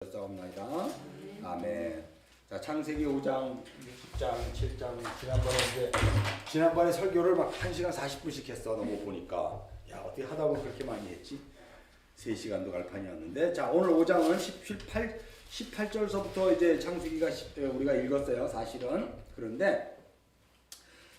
싸움나이다. 아멘. 자, 창세기 5장, 6장, 7장 지난번에 설교를 막 1시간 40분씩 했어. 너무 보니까 야, 어떻게 하다 보면 그렇게 많이 했지? 3시간도 갈 판이었는데, 자, 오늘 5장은 18절서부터 이제 창세기가 우리가 읽었어요. 사실은. 그런데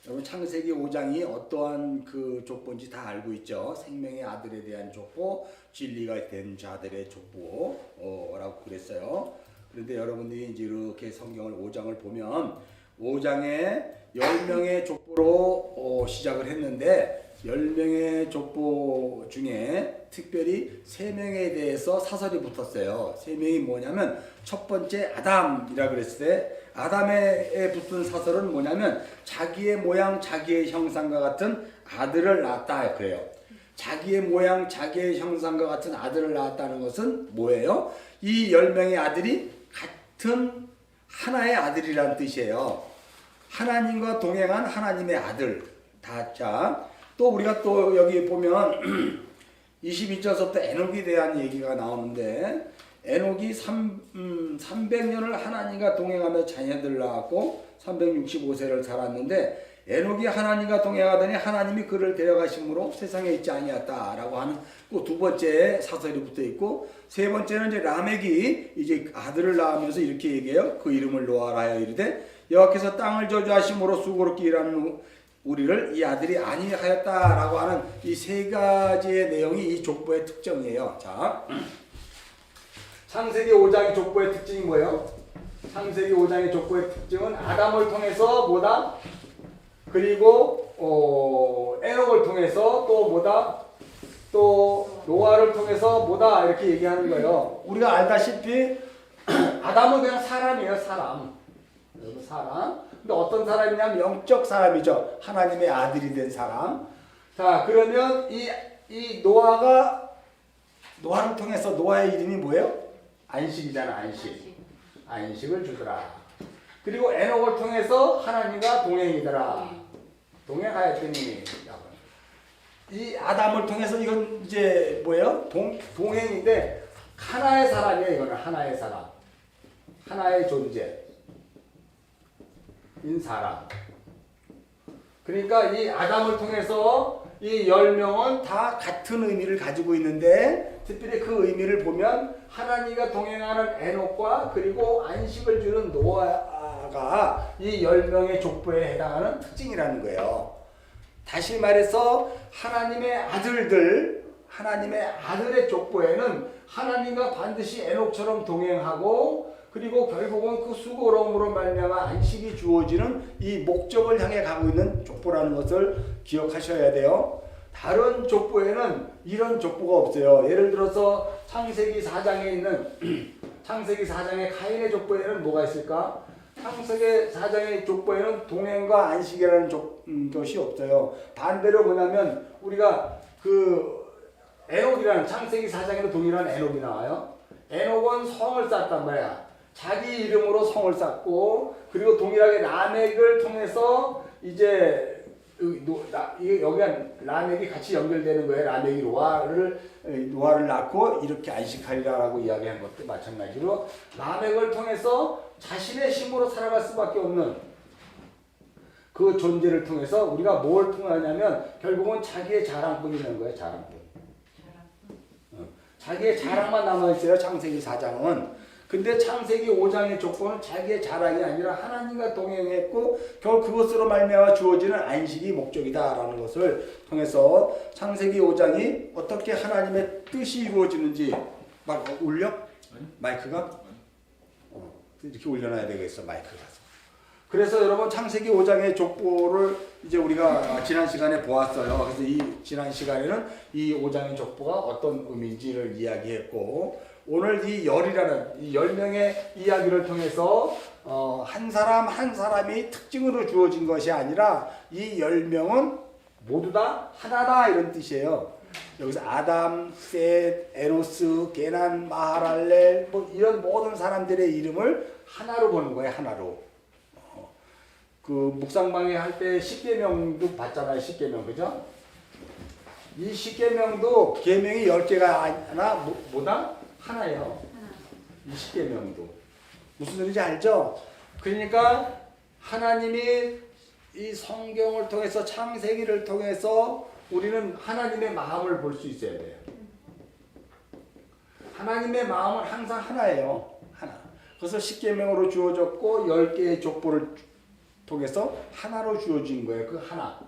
여러분, 창세기 5장이 어떠한 그 족보인지 다 알고 있죠. 생명의 아들에 대한 족보, 진리가 된 자들의 족보라고 그랬어요. 그런데 여러분들이 이제 이렇게 성경을 5장을 보면 5장에 10명의 족보로 시작을 했는데 10명의 족보 중에 특별히 3명에 대해서 사설이 붙었어요. 3명이 뭐냐면 첫 번째 아담이라 그랬을 때 아담에 붙은 사설은 뭐냐면 자기의 모양 자기의 형상과 같은 아들을 낳았다 그래요. 자기의 모양 자기의 형상과 같은 아들을 낳았다는 것은 뭐예요? 이 10명의 아들이 같은 하나의 아들이라는 뜻이에요. 하나님과 동행한 하나님의 아들. 자, 또 우리가 또 여기 보면 22절부터 에녹에 대한 얘기가 나오는데 에녹이 300년을 하나님과 동행하며 자녀들을 낳았고 365세를 살았는데 에녹이 하나님과 동행하더니 하나님이 그를 데려가심으로 세상에 있지 아니었다라고 하는 그 두 번째 사설이 붙어 있고, 세 번째는 이제 라멕이 이제 아들을 낳으면서 이렇게 얘기해요. 그 이름을 노아라 하여 이르되 여호와께서 땅을 저주하심으로 수고롭게 일하는 우리를 이 아들이 아니하였다라고 하는 이 세 가지의 내용이 이 족보의 특징이에요. 자, 창세기 5장의 족보의 특징이 뭐예요? 창세기 5장의 족보의 특징은 아담을 통해서 뭐다? 그리고 에녹을 통해서 또 뭐다? 또 노아를 통해서 뭐다? 이렇게 얘기하는 거예요. 우리가 알다시피 아담은 그냥 사람이에요. 사람. 근데 어떤 사람이냐면 영적 사람이죠. 하나님의 아들이 된 사람. 자, 그러면 이 노아를 통해서 노아의 이름이 뭐예요? 안식이잖아. 안식을 주더라. 그리고 에녹을 통해서 하나님과 동행이더라. 동행하였더니. 이 아담을 통해서 이건 이제 뭐예요? 동행인데 하나의 사람이에요. 이거는 하나의 사람. 하나의 존재인 사람. 그러니까 이 아담을 통해서 이 10명은 다 같은 의미를 가지고 있는데 특별히 그 의미를 보면 하나님과 동행하는 에녹과 그리고 안식을 주는 노아가 이 10명의 족보에 해당하는 특징이라는 거예요. 다시 말해서 하나님의 아들의 족보에는 하나님과 반드시 에녹처럼 동행하고 그리고 결국은 그 수고로움으로 말미암아 안식이 주어지는 이 목적을 향해 가고 있는 족보라는 것을 기억하셔야 돼요. 다른 족보에는 이런 족보가 없어요. 예를 들어서 창세기 4장에 있는 창세기 4장의 가인의 족보에는 뭐가 있을까? 창세기 4장의 족보에는 동행과 안식이라는 것이 없어요. 반대로 뭐냐면 우리가 그 에녹이라는 창세기 4장에도 동일한 에녹이 나와요. 에녹은 성을 쌓았단 말이야. 자기 이름으로 성을 쌓고 그리고 동일하게 라멕을 통해서 이제 여기가 라멕이 같이 연결되는 거예요. 라멕이 노아를 낳고 이렇게 안식하리라고 이야기한 것도 마찬가지로 라멕을 통해서 자신의 힘으로 살아갈 수밖에 없는 그 존재를 통해서 우리가 뭘 통하냐면 결국은 자기의 자랑뿐이 있는 거예요. 자랑뿐. 자기의 자랑만 남아있어요. 창세기 4장은. 근데 창세기 5장의 족보는 자기의 자랑이 아니라 하나님과 동행했고 결국 그것으로 말미암아 주어지는 안식이 목적이다라는 것을 통해서 창세기 5장이 어떻게 하나님의 뜻이 이루어지는지 막 울려? 마이크가? 이렇게 올려놔야 되겠어. 마이크가. 그래서 여러분 창세기 5장의 족보를 이제 우리가 지난 시간에 보았어요. 그래서 이 지난 시간에는 이 5장의 족보가 어떤 의미인지를 이야기했고 오늘 이 10명의 이야기를 통해서 한 사람 한 사람이 특징으로 주어진 것이 아니라 이 10명은 모두 다 하나다 이런 뜻이에요. 여기서 아담, 셋, 에노스, 게난, 마하랄렐 뭐 이런 모든 사람들의 이름을 하나로 보는 거예요. 하나로. 그 묵상방에 할 때 십계명도 봤잖아요. 십계명 그죠? 이 십계명도 계명이 10개가 아니라 뭐다? 하나예요. 이 십계명도. 무슨 소리인지 알죠? 그러니까 하나님이 이 성경을 통해서 창세기를 통해서 우리는 하나님의 마음을 볼 수 있어야 돼요. 하나님의 마음은 항상 하나예요. 하나. 그래서 십계명으로 주어졌고 10개의 족보를 통해서 하나로 주어진 거예요. 그 하나.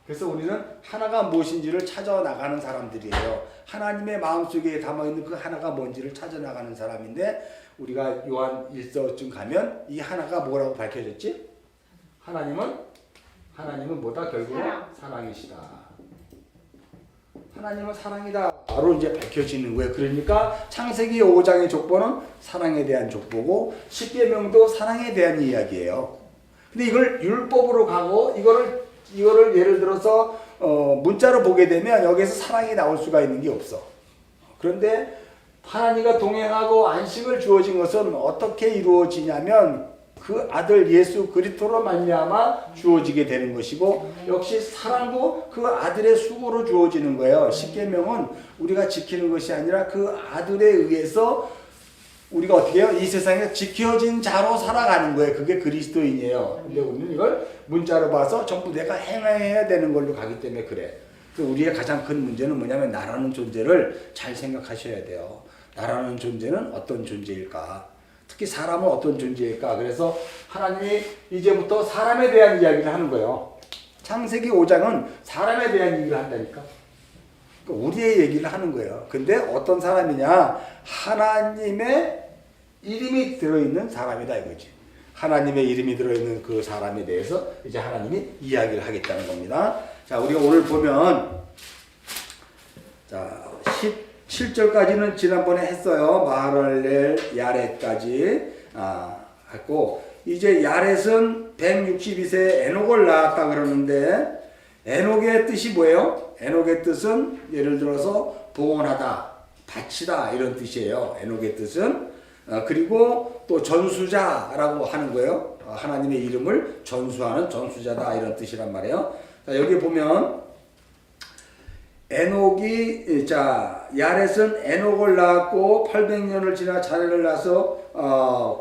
그래서 우리는 하나가 무엇인지를 찾아 나가는 사람들이에요. 하나님의 마음속에 담아있는 그 하나가 뭔지를 찾아 나가는 사람인데 우리가 요한 1서쯤 가면 이 하나가 뭐라고 밝혀졌지? 하나님은 뭐다? 결국은 사랑이시다. 하나님은 사랑이다. 바로 이제 밝혀지는 거예요. 그러니까 창세기 5장의 족보는 사랑에 대한 족보고 십계명도 사랑에 대한 이야기예요. 근데 이걸 율법으로 가고 이거를 예를 들어서 문자로 보게 되면 여기에서 사랑이 나올 수가 있는 게 없어. 그런데 하나님과 동행하고 안식을 주어진 것은 어떻게 이루어지냐면 그 아들 예수 그리스도로 말미암아 주어지게 되는 것이고 역시 사랑도 그 아들의 수고로 주어지는 거예요. 십계명은 우리가 지키는 것이 아니라 그 아들에 의해서 우리가 어떻게 해요? 이 세상에 지켜진 자로 살아가는 거예요. 그게 그리스도인이에요. 근데 우리는 이걸 문자로 봐서 전부 내가 행해야 되는 걸로 가기 때문에 그래. 우리의 가장 큰 문제는 뭐냐면 나라는 존재를 잘 생각하셔야 돼요. 나라는 존재는 어떤 존재일까? 특히 사람은 어떤 존재일까? 그래서 하나님이 이제부터 사람에 대한 이야기를 하는 거예요. 창세기 5장은 사람에 대한 얘기를 한다니까. 우리의 얘기를 하는 거예요. 근데 어떤 사람이냐? 하나님의 이름이 들어있는 사람이다 이거지. 하나님의 이름이 들어있는 그 사람에 대해서 이제 하나님이 이야기를 하겠다는 겁니다. 자, 우리가 오늘 보면 자 17절까지는 지난번에 했어요. 마하랄렐 야렛까지 했고 이제 야렛은 162세 에녹을 낳았다 그러는데 에녹의 뜻이 뭐예요? 에녹의 뜻은 예를 들어서 봉헌하다, 바치다 이런 뜻이에요. 에녹의 뜻은 그리고 또 전수자라고 하는 거예요. 하나님의 이름을 전수하는 전수자다 이런 뜻이란 말이에요. 자, 여기 보면 에녹이 야렛은 에녹을 낳았고 800년을 지나 자녀를 낳아서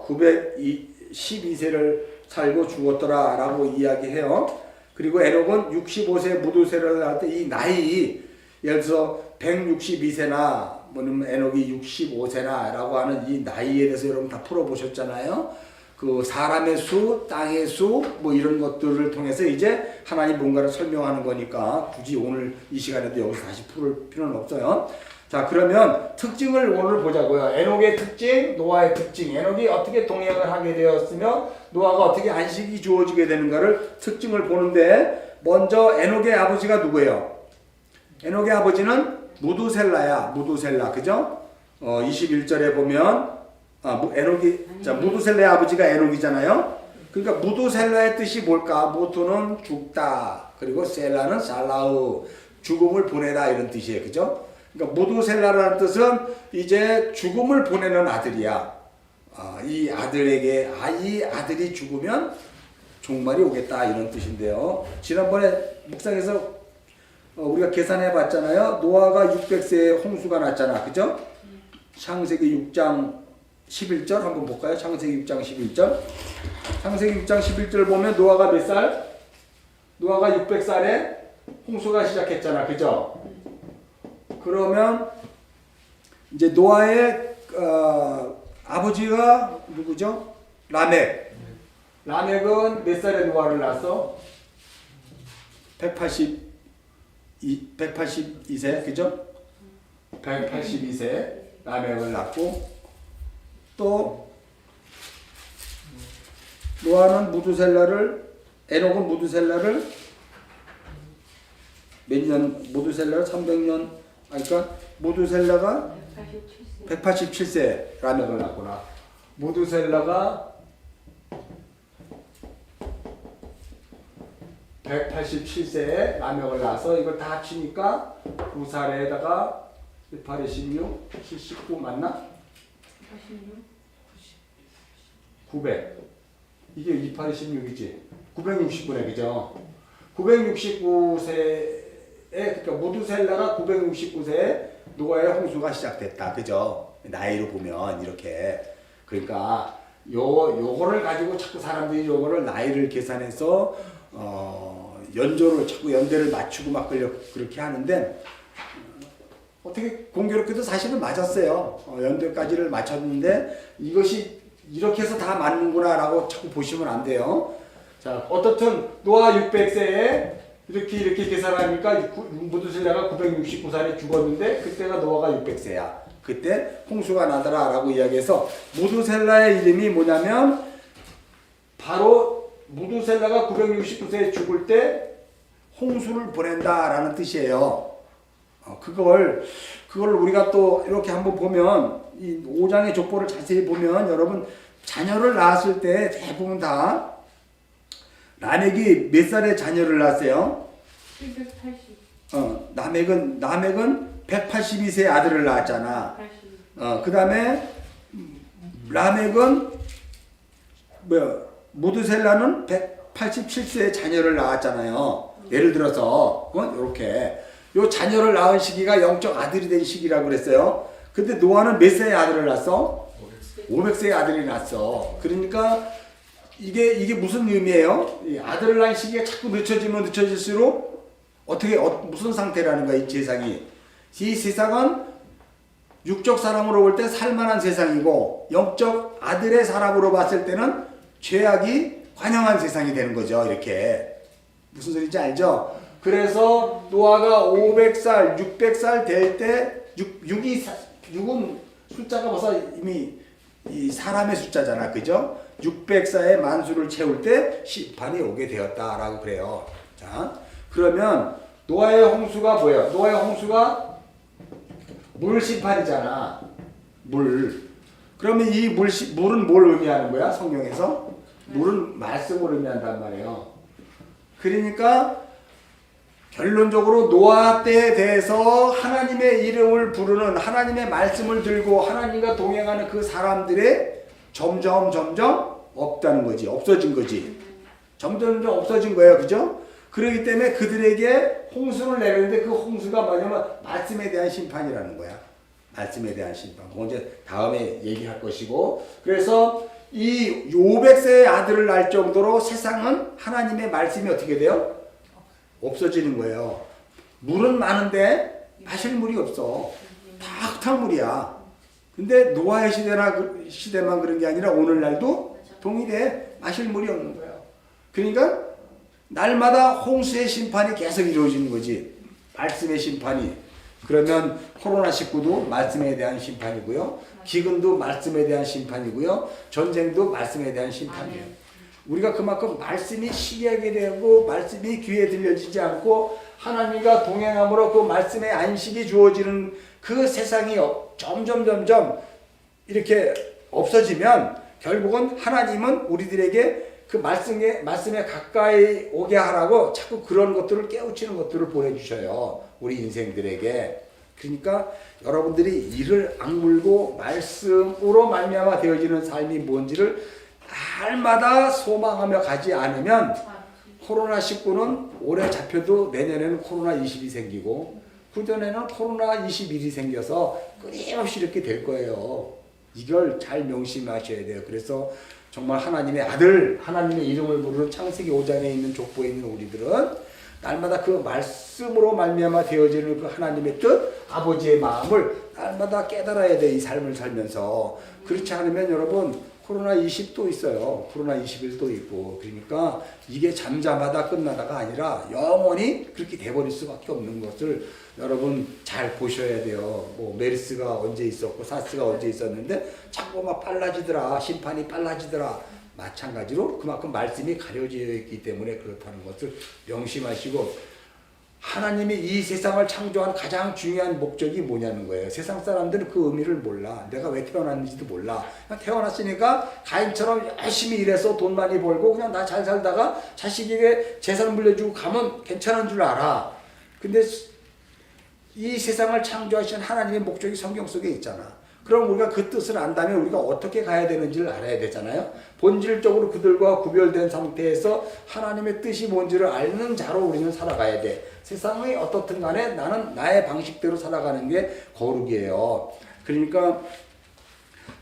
912세를 살고 죽었더라 라고 이야기해요. 그리고 에녹은 65세 무두세를 낳을 때 이 나이 예를 들어서 162세나 뭐냐면 에녹이 65세나 라고 하는 이 나이에 대해서 여러분 다 풀어보셨잖아요. 그 사람의 수, 땅의 수 뭐 이런 것들을 통해서 이제 하나님 뭔가를 설명하는 거니까 굳이 오늘 이 시간에도 여기서 다시 풀을 필요는 없어요. 자, 그러면 특징을 오늘 보자고요. 에녹의 특징, 노아의 특징. 에녹이 어떻게 동행을 하게 되었으며 노아가 어떻게 안식이 주어지게 되는가를 특징을 보는데 먼저 에녹의 아버지가 누구예요? 에녹의 아버지는 무두셀라야. 무두셀라. 그죠? 21절에 보면 무두셀라의 아버지가 에녹이잖아요. 그러니까 무두셀라의 뜻이 뭘까? 무두는 죽다. 그리고 셀라는 살라우. 죽음을 보내다 이런 뜻이에요. 그죠? 그러니까 무두셀라라는 뜻은 이제 죽음을 보내는 아들이야. 이 아들에게 이 아들이 죽으면 종말이 오겠다 이런 뜻인데요. 지난번에 묵상에서 우리가 계산해 봤잖아요. 노아가 600세에 홍수가 났잖아. 그죠? 창세기 6장 11절 한번 볼까요? 창세기 6장 11절. 창세기 6장 11절 보면 노아가 몇 살? 노아가 600살에 홍수가 시작했잖아. 그죠? 그러면 이제 노아의 아버지가 누구죠? 라멕. 라멕은 몇 살에 노아를 낳았어? 182세, 그죠? 182세 라멕을 낳고 또 노아는 에녹은 무두셀라를 몇 년? 무두셀라를 300년 그러니까 무두셀라가 187세 라멕을 낳구나. 무두셀라가 187세에 라멕을 낳아서 이걸 다 합치니까 9살에다가 18, 26, 79 맞나? 900. 이게 28, 26이지. 969네, 그죠? 969세에 그러니까 무두셀라가 969세에 노아의 홍수가 시작됐다, 그죠? 나이로 보면 이렇게. 그러니까 요거를 가지고 자꾸 사람들이 요거를 나이를 계산해서 연조를 자꾸 연대를 맞추고 막 그렇게 하는데 어떻게 공교롭게도 사실은 맞았어요. 연대까지를 맞췄는데 이것이 이렇게 해서 다 맞는구나라고 자꾸 보시면 안 돼요. 자, 어떻든 노아 600세에 이렇게 계산하니까 무두셀라가 969살에 죽었는데 그때가 노아가 600세야. 그때 홍수가 나더라라고 이야기해서 무두셀라의 이름이 뭐냐면 바로 무두셀라가 969세에 죽을 때 홍수를 보낸다라는 뜻이에요. 그걸 우리가 또 이렇게 한번 보면 이 5장의 족보를 자세히 보면 여러분 자녀를 낳았을 때 대부분 다 라멕이 몇 살에 자녀를 낳았어요? 780. 라멕은 182세 아들을 낳았잖아. 그 다음에 라멕은 무드셀라는 187세에 자녀를 낳았잖아요. 예를 들어서 이렇게 요 자녀를 낳은 시기가 영적 아들이 된 시기라고 그랬어요. 근데 노아는 몇 세의 아들을 낳았어? 500세의 아들이 낳았어. 그러니까 이게 무슨 의미예요? 이 아들을 낳은 시기가 자꾸 늦춰지면 늦춰질수록 무슨 상태라는 거야, 이 세상이. 이 세상은 육적 사람으로 볼 때 살만한 세상이고 영적 아들의 사람으로 봤을 때는 죄악이 관영한 세상이 되는 거죠. 이렇게. 무슨 소리인지 알죠? 그래서 노아가 500살, 600살 될 때 6은 숫자가 벌써 이미 이 사람의 숫자잖아. 그죠? 600살의 만수를 채울 때 심판이 오게 되었다라고 그래요. 자, 그러면 노아의 홍수가 뭐예요? 노아의 홍수가 물 심판이잖아. 물. 그러면 이 물은 뭘 의미하는 거야? 성경에서? 물은 말씀을 의미한단 말이에요. 그러니까 결론적으로 노아 때에 대해서 하나님의 이름을 부르는 하나님의 말씀을 들고 하나님과 동행하는 그 사람들의 점점 없다는 거지. 없어진 거지. 점점 없어진 거예요. 그죠? 그렇기 때문에 그들에게 홍수를 내렸는데 그 홍수가 뭐냐면 말씀에 대한 심판이라는 거야. 말씀에 대한 심판. 그건 이제 다음에 얘기할 것이고. 그래서 이 500세의 아들을 낳을 정도로 세상은 하나님의 말씀이 어떻게 돼요? 없어지는 거예요. 물은 많은데 마실 물이 없어. 다 흙탕물이야. 근데 노아의 시대만 그런 게 아니라 오늘날도 동일해. 마실 물이 없는 거예요. 그러니까 날마다 홍수의 심판이 계속 이루어지는 거지. 말씀의 심판이. 그러면 코로나19도 말씀에 대한 심판이고요. 기근도 말씀에 대한 심판이고요. 전쟁도 말씀에 대한 심판이에요. 우리가 그만큼 말씀이 시기하게 되고 말씀이 귀에 들려지지 않고 하나님과 동행함으로 그 말씀의 안식이 주어지는 그 세상이 점점 이렇게 없어지면 결국은 하나님은 우리들에게 그 말씀에 가까이 오게 하라고 자꾸 그런 것들을 깨우치는 것들을 보내주셔요. 우리 인생들에게. 그러니까 여러분들이 이를 악물고 말씀으로 말미암아 되어지는 삶이 뭔지를 날마다 소망하며 가지 않으면 코로나19는 올해 잡혀도 내년에는 코로나20이 생기고 후년에는 코로나21이 생겨서 끊임없이 이렇게 될 거예요. 이걸 잘 명심하셔야 돼요. 그래서 정말 하나님의 아들, 하나님의 이름을 부르는 창세기 5장에 있는 족보에 있는 우리들은 날마다 그 말씀으로 말미암아 되어지는 그 하나님의 뜻, 아버지의 마음을 날마다 깨달아야 돼. 이 삶을 살면서. 그렇지 않으면 여러분 코로나20 또 있어요. 코로나21 또 있고. 그러니까 이게 잠잠하다 끝나다가 아니라 영원히 그렇게 돼버릴 수밖에 없는 것을 여러분 잘 보셔야 돼요. 뭐 메르스가 언제 있었고 사스가 언제 있었는데 자꾸 막 빨라지더라. 심판이 빨라지더라. 마찬가지로 그만큼 말씀이 가려져 있기 때문에 그렇다는 것을 명심하시고 하나님이 이 세상을 창조한 가장 중요한 목적이 뭐냐는 거예요. 세상 사람들은 그 의미를 몰라. 내가 왜 태어났는지도 몰라. 그냥 태어났으니까 가인처럼 열심히 일해서 돈 많이 벌고 그냥 나 잘 살다가 자식에게 재산 물려주고 가면 괜찮은 줄 알아. 근데 이 세상을 창조하신 하나님의 목적이 성경 속에 있잖아. 그럼 우리가 그 뜻을 안다면 우리가 어떻게 가야 되는지를 알아야 되잖아요. 본질적으로 그들과 구별된 상태에서 하나님의 뜻이 뭔지를 아는 자로 우리는 살아가야 돼. 세상이 어떻든 간에 나는 나의 방식대로 살아가는 게 거룩이에요. 그러니까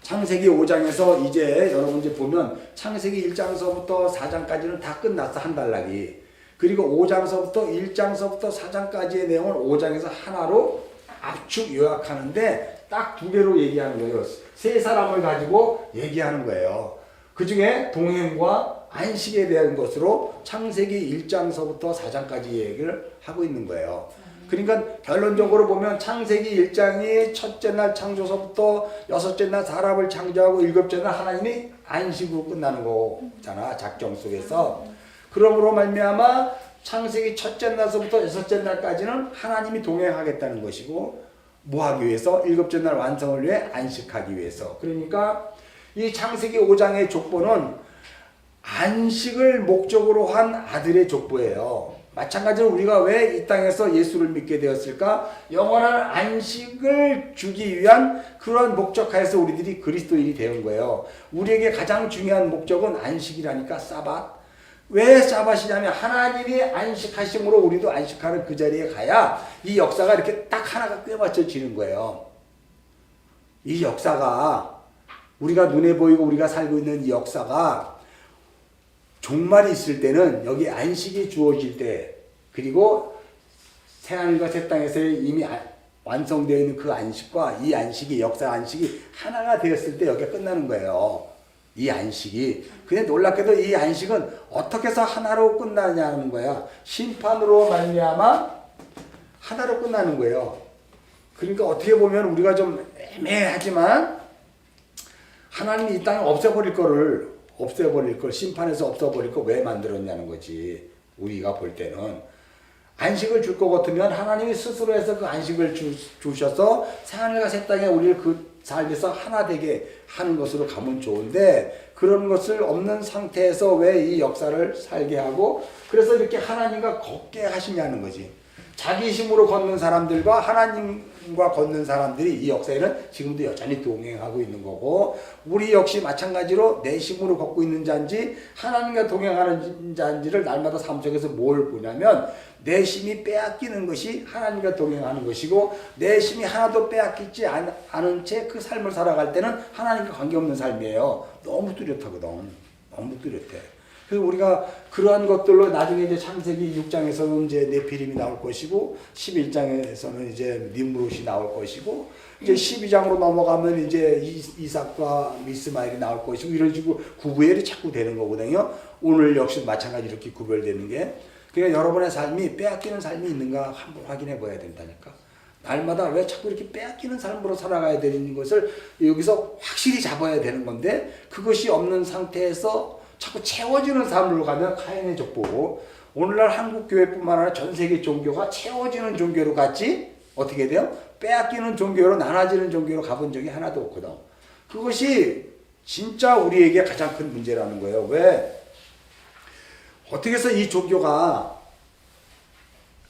창세기 5장에서 이제 여러분 이제 보면 창세기 1장서부터 4장까지는 다 끝났어. 한 단락이. 그리고 5장서부터 1장서부터 4장까지의 내용을 5장에서 하나로 압축 요약하는데 딱 두 개로 얘기하는 거예요. 세 사람을 가지고 얘기하는 거예요. 그 중에 동행과 안식에 대한 것으로 창세기 1장서부터 4장까지 얘기를 하고 있는 거예요. 그러니까 결론적으로 보면 창세기 1장이 첫째 날 창조서부터 여섯째 날 사람을 창조하고 일곱째 날 하나님이 안식으로 끝나는 거잖아. 작정 속에서. 그러므로 말미암아 창세기 첫째 날서부터 여섯째 날까지는 하나님이 동행하겠다는 것이고 뭐 하기 위해서? 일곱째 날 완성을 위해 안식하기 위해서. 그러니까 이 창세기 5장의 족보는 안식을 목적으로 한 아들의 족보예요. 마찬가지로 우리가 왜 이 땅에서 예수를 믿게 되었을까? 영원한 안식을 주기 위한 그러한 목적하에서 우리들이 그리스도인이 되는 거예요. 우리에게 가장 중요한 목적은 안식이라니까. 사밧. 왜 사밧이냐면 하나님이 안식하심으로 우리도 안식하는 그 자리에 가야 이 역사가 이렇게 딱 하나가 꿰맞춰지는 거예요. 이 역사가 우리가 눈에 보이고 우리가 살고 있는 이 역사가 종말이 있을 때는 여기 안식이 주어질 때 그리고 새하늘과 새 땅에서 이미 완성되어 있는 그 안식과 이 안식이 역사 안식이 하나가 되었을 때 여기가 끝나는 거예요. 이 안식이. 근데 놀랍게도 이 안식은 어떻게 해서 하나로 끝나냐는 거야. 심판으로 말미암아 하나로 끝나는 거예요. 그러니까 어떻게 보면 우리가 좀 애매하지만 하나님이 이 땅에 없애버릴 걸 심판해서 없애버릴 걸 왜 만들었냐는 거지. 우리가 볼 때는 안식을 줄 것 같으면 하나님이 스스로 해서 그 안식을 주셔서 새하늘과 새 땅에 우리를 그 삶에서 하나 되게 하는 것으로 가면 좋은데 그런 것을 없는 상태에서 왜 이 역사를 살게 하고 그래서 이렇게 하나님과 걷게 하시냐는 거지. 자기 힘으로 걷는 사람들과 하나님과 걷는 사람들이 이 역사에는 지금도 여전히 동행하고 있는 거고 우리 역시 마찬가지로 내 힘으로 걷고 있는 자인지 하나님과 동행하는 자인지를 날마다 삶 속에서 뭘 보냐면 내 힘이 빼앗기는 것이 하나님과 동행하는 것이고 내 힘이 하나도 빼앗기지 않은 채 그 삶을 살아갈 때는 하나님과 관계없는 삶이에요. 너무 뚜렷하거든. 너무 뚜렷해. 그래서 우리가 그러한 것들로 나중에 이제 창세기 6장에서는 이제 네피림이 나올 것이고 11장에서는 이제 nimrut이 나올 것이고 이제 12장으로 넘어가면 이제 이삭과 미스마엘이 나올 것이고 이런 식으로 구별이 자꾸 되는 거거든요. 오늘 역시 마찬가지로 이렇게 구별되는 게 그러니까 여러분의 삶이 빼앗기는 삶이 있는가 한번 확인해 봐야 된다니까. 날마다 왜 자꾸 이렇게 빼앗기는 삶으로 살아가야 되는 것을 여기서 확실히 잡아야 되는 건데 그것이 없는 상태에서 자꾸 채워지는 삶으로 가면 카인의 족보고 오늘날 한국교회뿐만 아니라 전 세계 종교가 채워지는 종교로 갔지 어떻게 돼요? 빼앗기는 종교로 나눠지는 종교로 가본 적이 하나도 없거든. 그것이 진짜 우리에게 가장 큰 문제라는 거예요. 왜? 어떻게 해서 이 종교가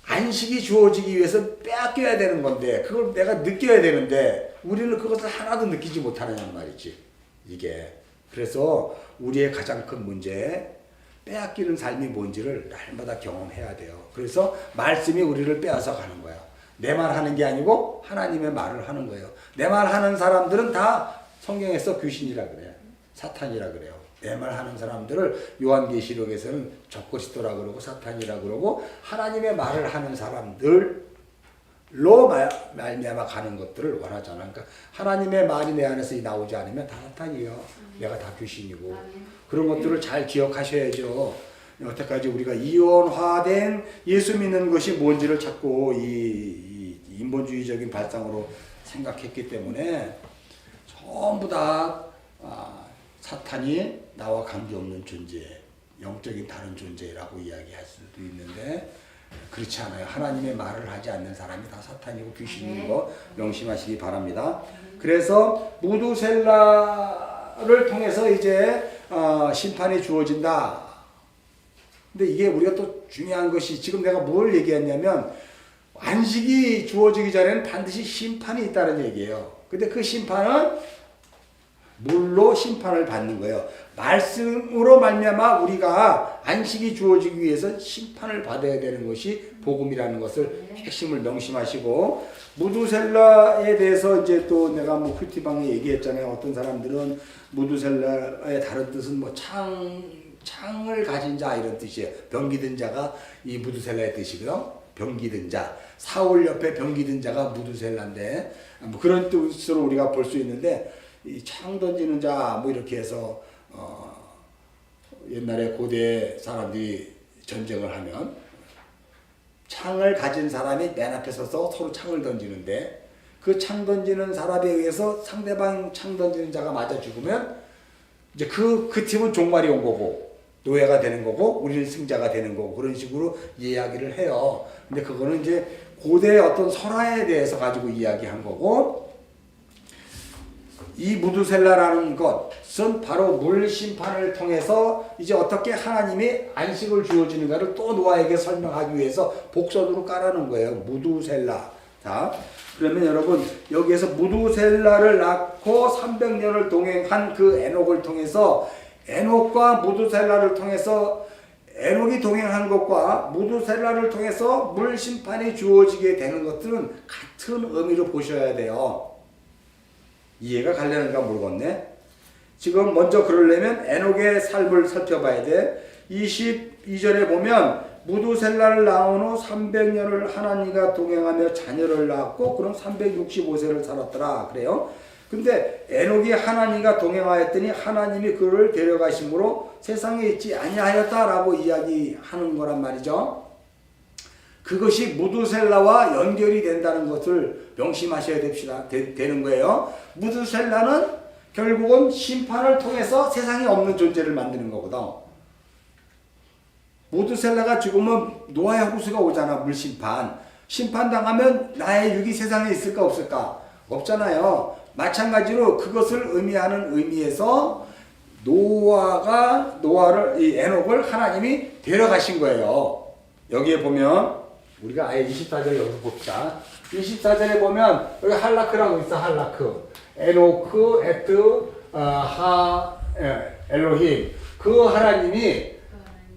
안식이 주어지기 위해서 빼앗겨야 되는 건데 그걸 내가 느껴야 되는데 우리는 그것을 하나도 느끼지 못하느냐 말이지. 이게. 그래서 우리의 가장 큰 문제 빼앗기는 삶이 뭔지를 날마다 경험해야 돼요. 그래서 말씀이 우리를 빼앗아 가는 거야. 내 말 하는 게 아니고 하나님의 말을 하는 거예요. 내 말 하는 사람들은 다 성경에서 귀신이라 그래요. 사탄이라 그래요. 내 말 하는 사람들을 요한계시록에서는 적그리스도라 그러고 사탄이라 그러고 하나님의 말을 하는 사람들로 말미암아 가는 것들을 원하잖아. 그러니까 하나님의 말이 내 안에서 나오지 않으면 다 사탄이에요. 내가 다 귀신이고 그런 것들을 잘 기억하셔야죠. 여태까지 우리가 이원화된 예수 믿는 것이 뭔지를 자꾸 이 인본주의적인 발상으로 생각했기 때문에 전부 다 사탄이 나와 관계없는 존재, 영적인 다른 존재라고 이야기할 수도 있는데 그렇지 않아요. 하나님의 말을 하지 않는 사람이 다 사탄이고 귀신인 거 명심하시기 바랍니다. 그래서 무두셀라를 통해서 이제 심판이 주어진다. 근데 이게 우리가 또 중요한 것이 지금 내가 뭘 얘기했냐면 안식이 주어지기 전에는 반드시 심판이 있다는 얘기예요. 근데 그 심판은 물로 심판을 받는 거예요. 말씀으로 말미암아 우리가 안식이 주어지기 위해서 심판을 받아야 되는 것이 복음이라는 것을 핵심을 명심하시고, 무두셀라에 대해서 이제 또 내가 뭐 큐티방에 얘기했잖아요. 어떤 사람들은 무두셀라의 다른 뜻은 뭐 창을 가진 자 이런 뜻이에요. 병기든 자가 이 무두셀라의 뜻이고요. 병기든 자, 사울 옆에 병기든 자가 무두셀라인데 뭐 그런 뜻으로 우리가 볼 수 있는데, 이 창 던지는 자 뭐 이렇게 해서 옛날에 고대 사람들이 전쟁을 하면 창을 가진 사람이 맨 앞에 서서 서로 창을 던지는데, 그 창 던지는 사람에 의해서 상대방 창 던지는 자가 맞아 죽으면 이제 그 팀은 종말이 온 거고 노예가 되는 거고 우리는 승자가 되는 거고, 그런 식으로 이야기를 해요. 근데 그거는 이제 고대의 어떤 설화에 대해서 가지고 이야기한 거고, 이 무두셀라라는 것은 바로 물 심판을 통해서 이제 어떻게 하나님이 안식을 주어지는가를 또 노아에게 설명하기 위해서 복선으로 깔아놓은 거예요. 무두셀라. 자, 그러면 여러분 여기에서 무두셀라를 낳고 300년을 동행한 그 에녹을 통해서, 에녹과 무두셀라를 통해서, 에녹이 동행한 것과 무두셀라를 통해서 물 심판이 주어지게 되는 것들은 같은 의미로 보셔야 돼요. 이해가 가려는가 모르겠네. 지금 먼저 그러려면 에녹의 삶을 살펴봐야 돼. 22절에 보면 무두셀라를 낳은 후 300년을 하나님과 동행하며 자녀를 낳았고 그럼 365세를 살았더라 그래요. 근데 에녹이 하나님과 동행하였더니 하나님이 그를 데려가심으로 세상에 있지 아니하였다라고 이야기하는 거란 말이죠. 그것이 무두셀라와 연결이 된다는 것을 명심하셔야 되는 거예요. 무두셀라는 결국은 심판을 통해서 세상에 없는 존재를 만드는 거거든. 무두셀라가 죽으면 노아의 홍수가 오잖아. 물심판. 심판당하면 나의 육이 세상에 있을까 없을까? 없잖아요. 마찬가지로 그것을 의미하는 의미에서 노아를 이 에녹을 하나님이 데려가신 거예요. 여기에 보면 우리가 아예 24절 여기서 봅시다. 24절에 보면 여기 할라크라고 있어. 할라크. 에노크, 에트, 엘로힘. 그 하나님이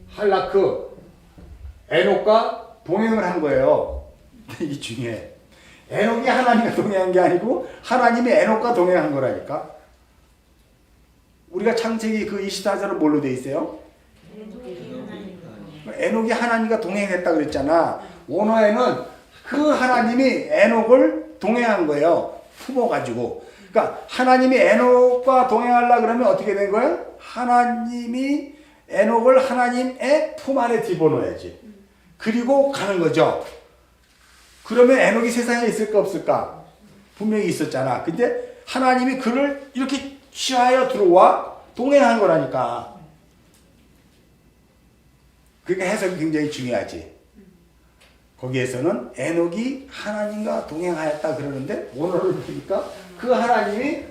할라크, 에녹과 동행을 한 거예요. 이게 중요해. 에녹이 하나님과 동행한 게 아니고 하나님이 에녹과 동행한 거라니까. 우리가 창세기 그 24절은 뭘로 돼 있어요? 에녹이 하나님과 동행했다 그랬잖아. 원어에는 그 하나님이 에녹을 동행한 거예요. 품어가지고. 그러니까 하나님이 에녹과 동행하려 그러면 어떻게 된 거예요? 하나님이 에녹을 하나님의 품 안에 집어넣어야지. 그리고 가는 거죠. 그러면 에녹이 세상에 있을까 없을까? 분명히 있었잖아. 근데 하나님이 그를 이렇게 취하여 들어와 동행한 거라니까. 그러니까 해석이 굉장히 중요하지. 거기에서는 에녹이 하나님과 동행하였다 그러는데 원어를 보니까 그 하나님이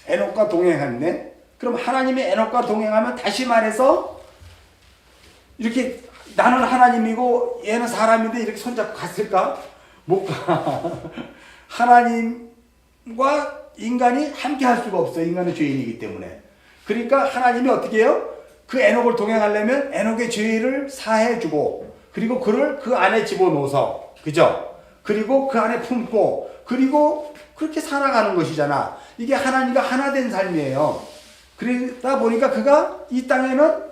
에녹과 동행했네. 그럼 하나님이 에녹과 동행하면 다시 말해서 이렇게 나는 하나님이고 얘는 사람인데 이렇게 손잡고 갔을까? 못 가. 하나님과 인간이 함께 할 수가 없어요. 인간은 죄인이기 때문에. 그러니까 하나님이 어떻게 해요? 그 에녹을 동행하려면 에녹의 죄를 사해주고 그리고 그를 그 안에 집어넣어서, 그죠? 그리고 그 안에 품고 그리고 그렇게 살아가는 것이잖아. 이게 하나님과 하나 된 삶이에요. 그러다 보니까 그가 이 땅에는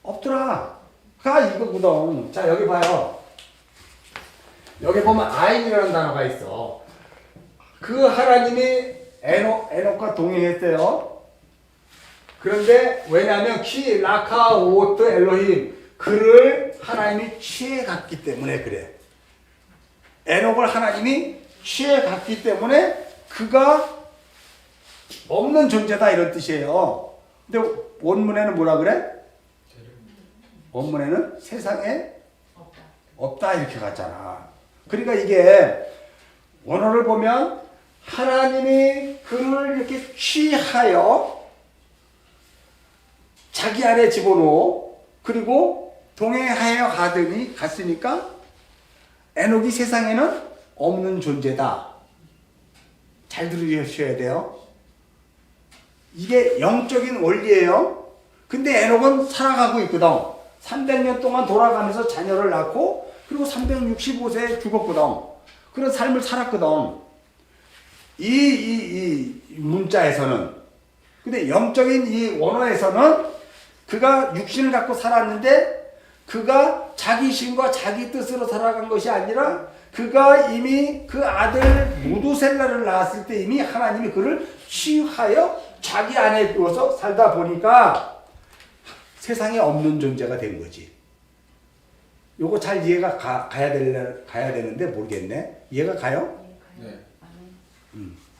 없더라. 가 이거거든. 자, 여기 봐요. 여기 보면 아인이라는 단어가 있어. 그 하나님이 에녹과 동행했대요. 그런데 왜냐하면 키 라카 오트 엘로힘, 그를 하나님이 취해갔기 때문에 그래. 에녹을 하나님이 취해갔기 때문에 그가 없는 존재다 이런 뜻이에요. 근데 원문에는 뭐라 그래? 원문에는 세상에 없다 이렇게 갔잖아. 그러니까 이게 원어를 보면 하나님이 그를 이렇게 취하여 자기 안에 집어넣어 그리고 동행하여 갔으니까 에녹이 세상에는 없는 존재다. 잘 들으셔야 돼요. 이게 영적인 원리예요. 근데 에녹은 살아가고 있거든. 300년 동안 돌아가면서 자녀를 낳고 그리고 365세에 죽었거든. 그런 삶을 살았거든. 이 문자에서는. 근데 영적인 이 원어에서는 그가 육신을 갖고 살았는데 그가 자기 신과 자기 뜻으로 살아간 것이 아니라 그가 이미 그 아들 무두셀라를 낳았을 때 이미 하나님이 그를 취하여 자기 안에 두어서 살다 보니까 세상에 없는 존재가 된 거지. 요거 잘 이해가 가야 되는데 모르겠네. 이해가 가요? 네.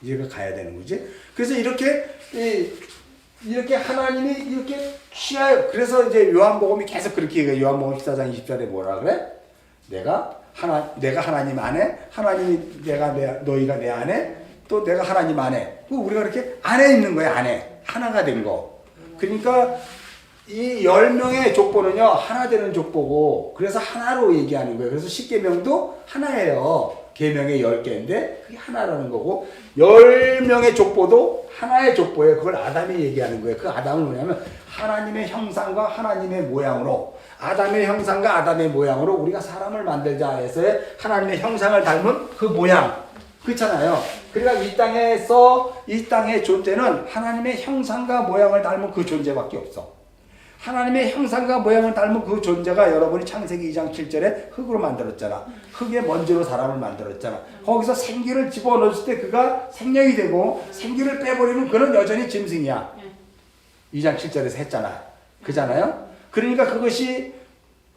이해가 가야 되는 거지. 그래서 이렇게 하나님이 이렇게 취하여, 그래서 이제 요한복음이 계속 그렇게 얘기해요. 요한복음 14장 20절에 뭐라 그래? 내가 하나님 안에, 하나님이 너희가 내 안에, 또 내가 하나님 안에. 우리가 이렇게 안에 있는 거야, 안에. 하나가 된 거. 그러니까 이 10명의 족보는요, 하나 되는 족보고, 그래서 하나로 얘기하는 거예요. 그래서 십계명도 하나예요. 계명의 10개인데, 그게 하나라는 거고, 10명의 족보도 하나의 족보예요. 그걸 아담이 얘기하는 거예요. 그 아담은 뭐냐면, 하나님의 형상과 하나님의 모양으로, 아담의 형상과 아담의 모양으로 우리가 사람을 만들자 해서의 하나님의 형상을 닮은 그 모양. 그렇잖아요. 그러니까 이 땅의 존재는 하나님의 형상과 모양을 닮은 그 존재밖에 없어. 하나님의 형상과 모양을 닮은 그 존재가 여러분이 창세기 2장 7절에 흙으로 만들었잖아. 흙의 먼지로 사람을 만들었잖아. 거기서 생기를 집어넣었을 때 그가 생명이 되고 생기를 빼버리면 그는 여전히 짐승이야. 2장 7절에서 했잖아. 그잖아요. 그러니까 그것이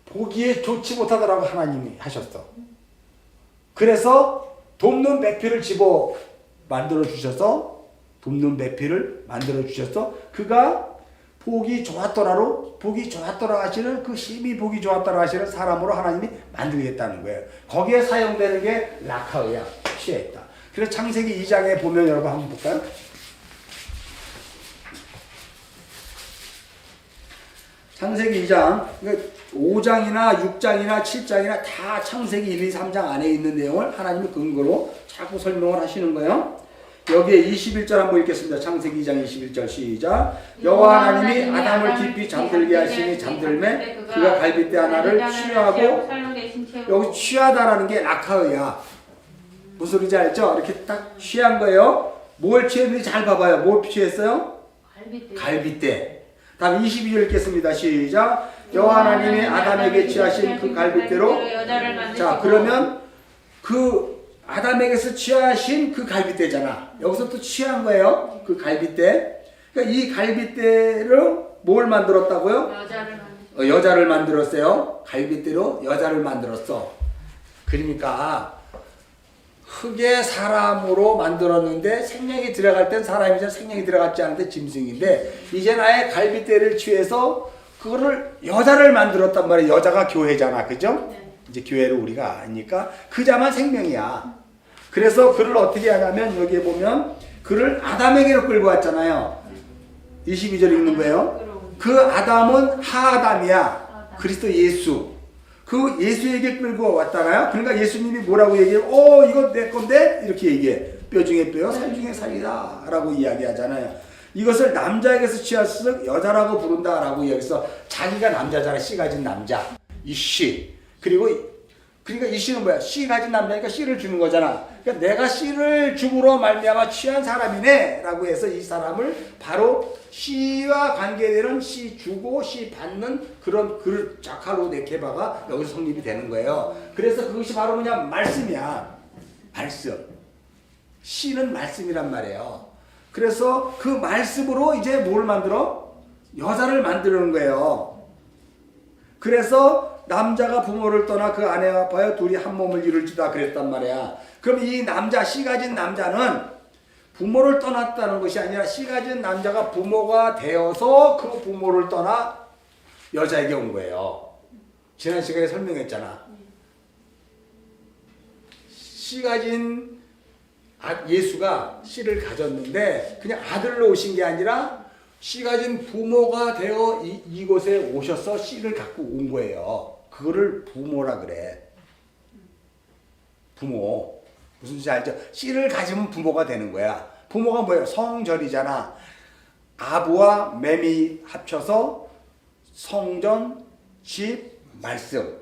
보기에 좋지 못하더라고 하나님이 하셨어. 그래서 돕는 배필을 집어 만들어 주셔서 그가 보기 좋았더라 하시는 그 힘이 보기 좋았더라 하시는 사람으로 하나님이 만들겠다는 거예요. 거기에 사용되는 게 라카의야. 취했다. 그래서 창세기 2장에 보면 여러분 한번 볼까요? 창세기 2장, 5장이나 6장이나 7장이나 다 창세기 1, 2, 3장 안에 있는 내용을 하나님이 근거로 자꾸 설명을 하시는 거예요. 여기에 21절 한번 읽겠습니다. 창세기 2장 21절 시작. 여호와 하나님이 아담을 깊이 잠들게 하시니 잠들매 그가 갈빗대 하나를 취하고, 여기 취하다라는 게 라카의야. 무슨 소리인지 알죠? 이렇게 딱 취한 거예요. 뭘 취했는지 잘 봐봐요. 뭘 취했어요? 갈빗대. 다음 22절 읽겠습니다. 시작. 여호와 하나님이 아담에게 취하신 그 갈빗대로. 자, 그러면 그 아담에게서 취하신 그 갈빗대잖아. 여기서 또 취한 거예요. 그 갈빗대. 그러니까 이 갈빗대로 뭘 만들었다고요? 여자를 만들었어요. 갈빗대로 여자를 만들었어. 그러니까 흙의 사람으로 만들었는데 생명이 들어갈 땐 사람이죠. 생명이 들어갔지 않을 때 짐승인데 이제 나의 갈빗대를 취해서 그거를 여자를 만들었단 말이에요. 여자가 교회잖아. 그죠? 이제 교회를 우리가 아니까 그 자만 생명이야. 그래서 그를 어떻게 하냐면 여기에 보면 그를 아담에게로 끌고 왔잖아요. 22절 읽는 거예요. 그 아담은 하아담이야. 그리스도 예수. 그 예수에게 끌고 왔잖아요. 그러니까 예수님이 뭐라고 얘기해요? 이거 내 건데? 이렇게 얘기해. 뼈 중에 뼈, 살 중에 살이다 라고 이야기하잖아요. 이것을 남자에게서 취하여 여자라고 부른다 라고 여기서 자기가 남자잖아. 씨 가진 남자. 이 씨. 그러니까 이 씨는 뭐야? 씨 가진 남자니까 씨를 주는 거잖아. 그러니까 내가 씨를 줌으로 말미암아 취한 사람이네 라고 해서 이 사람을 바로 씨와 관계되는 씨 주고 씨 받는 그런 자카로 네케바가 여기서 성립이 되는 거예요. 그래서 그것이 바로 그냥 말씀이야. 말씀. 씨는 말씀이란 말이에요. 그래서 그 말씀으로 이제 뭘 만들어? 여자를 만드는 거예요. 그래서 남자가 부모를 떠나 그 아내와 합하여 둘이 한 몸을 이룰지다 그랬단 말이야. 그럼 이 남자, 씨 가진 남자는 부모를 떠났다는 것이 아니라 씨 가진 남자가 부모가 되어서 그 부모를 떠나 여자에게 온 거예요. 지난 시간에 설명했잖아. 씨 가진 예수가 씨를 가졌는데 그냥 아들로 오신 게 아니라 씨 가진 부모가 되어 이곳에 오셔서 씨를 갖고 온 거예요. 그거를 부모라 그래. 부모. 무슨 뜻인지 알죠? 씨를 가지면 부모가 되는 거야. 부모가 뭐예요? 성전이잖아. 아부와 맴이 합쳐서 성전, 집, 말씀,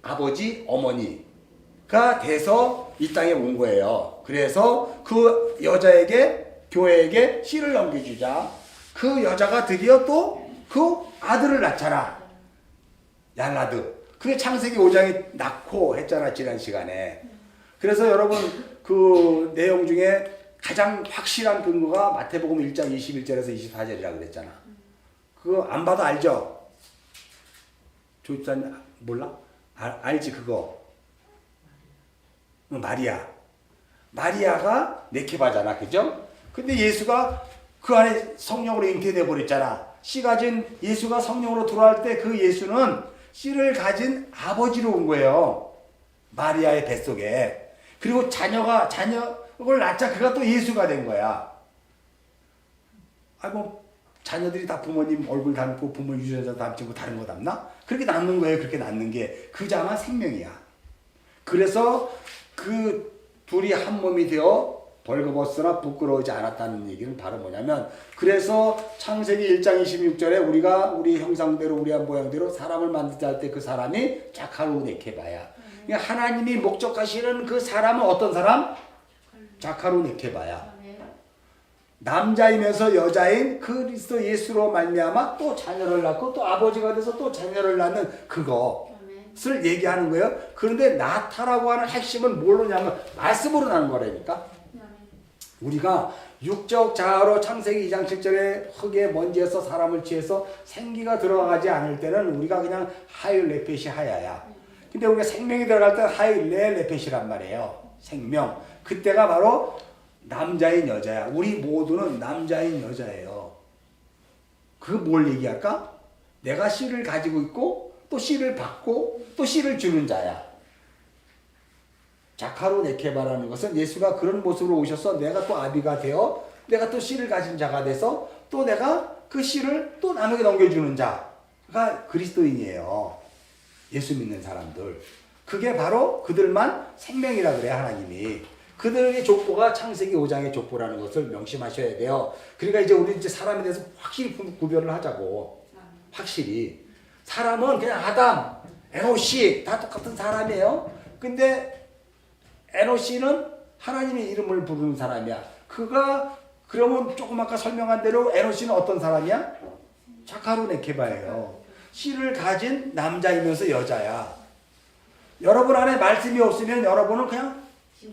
아버지, 어머니가 돼서 이 땅에 온 거예요. 그래서 그 여자에게, 교회에게 씨를 넘겨주자. 그 여자가 드디어 또 그 아들을 낳잖아. 얄라드. 그게 창세기 5장에 낳고 했잖아, 지난 시간에. 그래서 여러분 그 내용 중에 가장 확실한 근거가 마태복음 1장 21절에서 24절이라고 그랬잖아. 그거 안 봐도 알죠? 조입사님 몰라? 알지 그거. 마리아가 네케바잖아, 그죠? 근데 예수가 그 안에 성령으로 잉태돼 버렸잖아. 씨 가진 예수가 성령으로 들어갈 때 그 예수는 씨를 가진 아버지로 온 거예요. 마리아의 뱃속에. 그리고 자녀를 낳자 그가 또 예수가 된 거야. 자녀들이 다 부모님 얼굴 닮고 부모 유전자 닮지 뭐 다른 거 닮나? 그렇게 낳는 거예요. 그렇게 낳는 게 그자만 생명이야. 그래서 그 둘이 한 몸이 되어 벌거벗으나 부끄러우지 않았다는 얘기는 바로 뭐냐면, 그래서 창세기 1장 26절에 우리가 우리 형상대로 우리 모양대로 사람을 만들자 할 때 그 사람이 자카루 네케바야. 그러니까 하나님이 목적하시는 그 사람은 어떤 사람? 자카루 네케바야. 남자이면서 여자인 그리스도 예수로 말미암아 또 자녀를 낳고 또 아버지가 돼서 또 자녀를 낳는 그것을 얘기하는 거예요. 그런데 나타라고 하는 핵심은 뭘로냐면 말씀으로 나는 거라니까. 우리가 육적 자아로 창세기 2장 7절에 흙에 먼지에서 사람을 취해서 생기가 들어가지 않을 때는 우리가 그냥 하일 레펫이 하야야. 근데 우리가 생명이 들어갈 때는 하일 레펫이란 말이에요. 생명. 그때가 바로 남자인 여자야. 우리 모두는 남자인 여자예요. 그 뭘 얘기할까? 내가 씨를 가지고 있고 또 씨를 받고 또 씨를 주는 자야. 자카루 네케바라는 것은 예수가 그런 모습으로 오셔서 내가 또 아비가 되어 내가 또 씨를 가진 자가 돼서 또 내가 그 씨를 또 남에게 넘겨주는 자가 그리스도인이에요. 예수 믿는 사람들. 그게 바로 그들만 생명이라 그래 하나님이. 그들의 족보가 창세기 5장의 족보라는 것을 명심하셔야 돼요. 그러니까 이제 우리 이제 사람에 대해서 확실히 구별을 하자고. 확실히. 사람은 그냥 아담, 에노시 다 똑같은 사람이에요. 근데 에노시는 하나님의 이름을 부르는 사람이야. 그가 그러면 조금 아까 설명한 대로 에노시는 어떤 사람이야? 자카루 네케바예요. 씨를 가진 남자이면서 여자야. 여러분 안에 말씀이 없으면 여러분은 그냥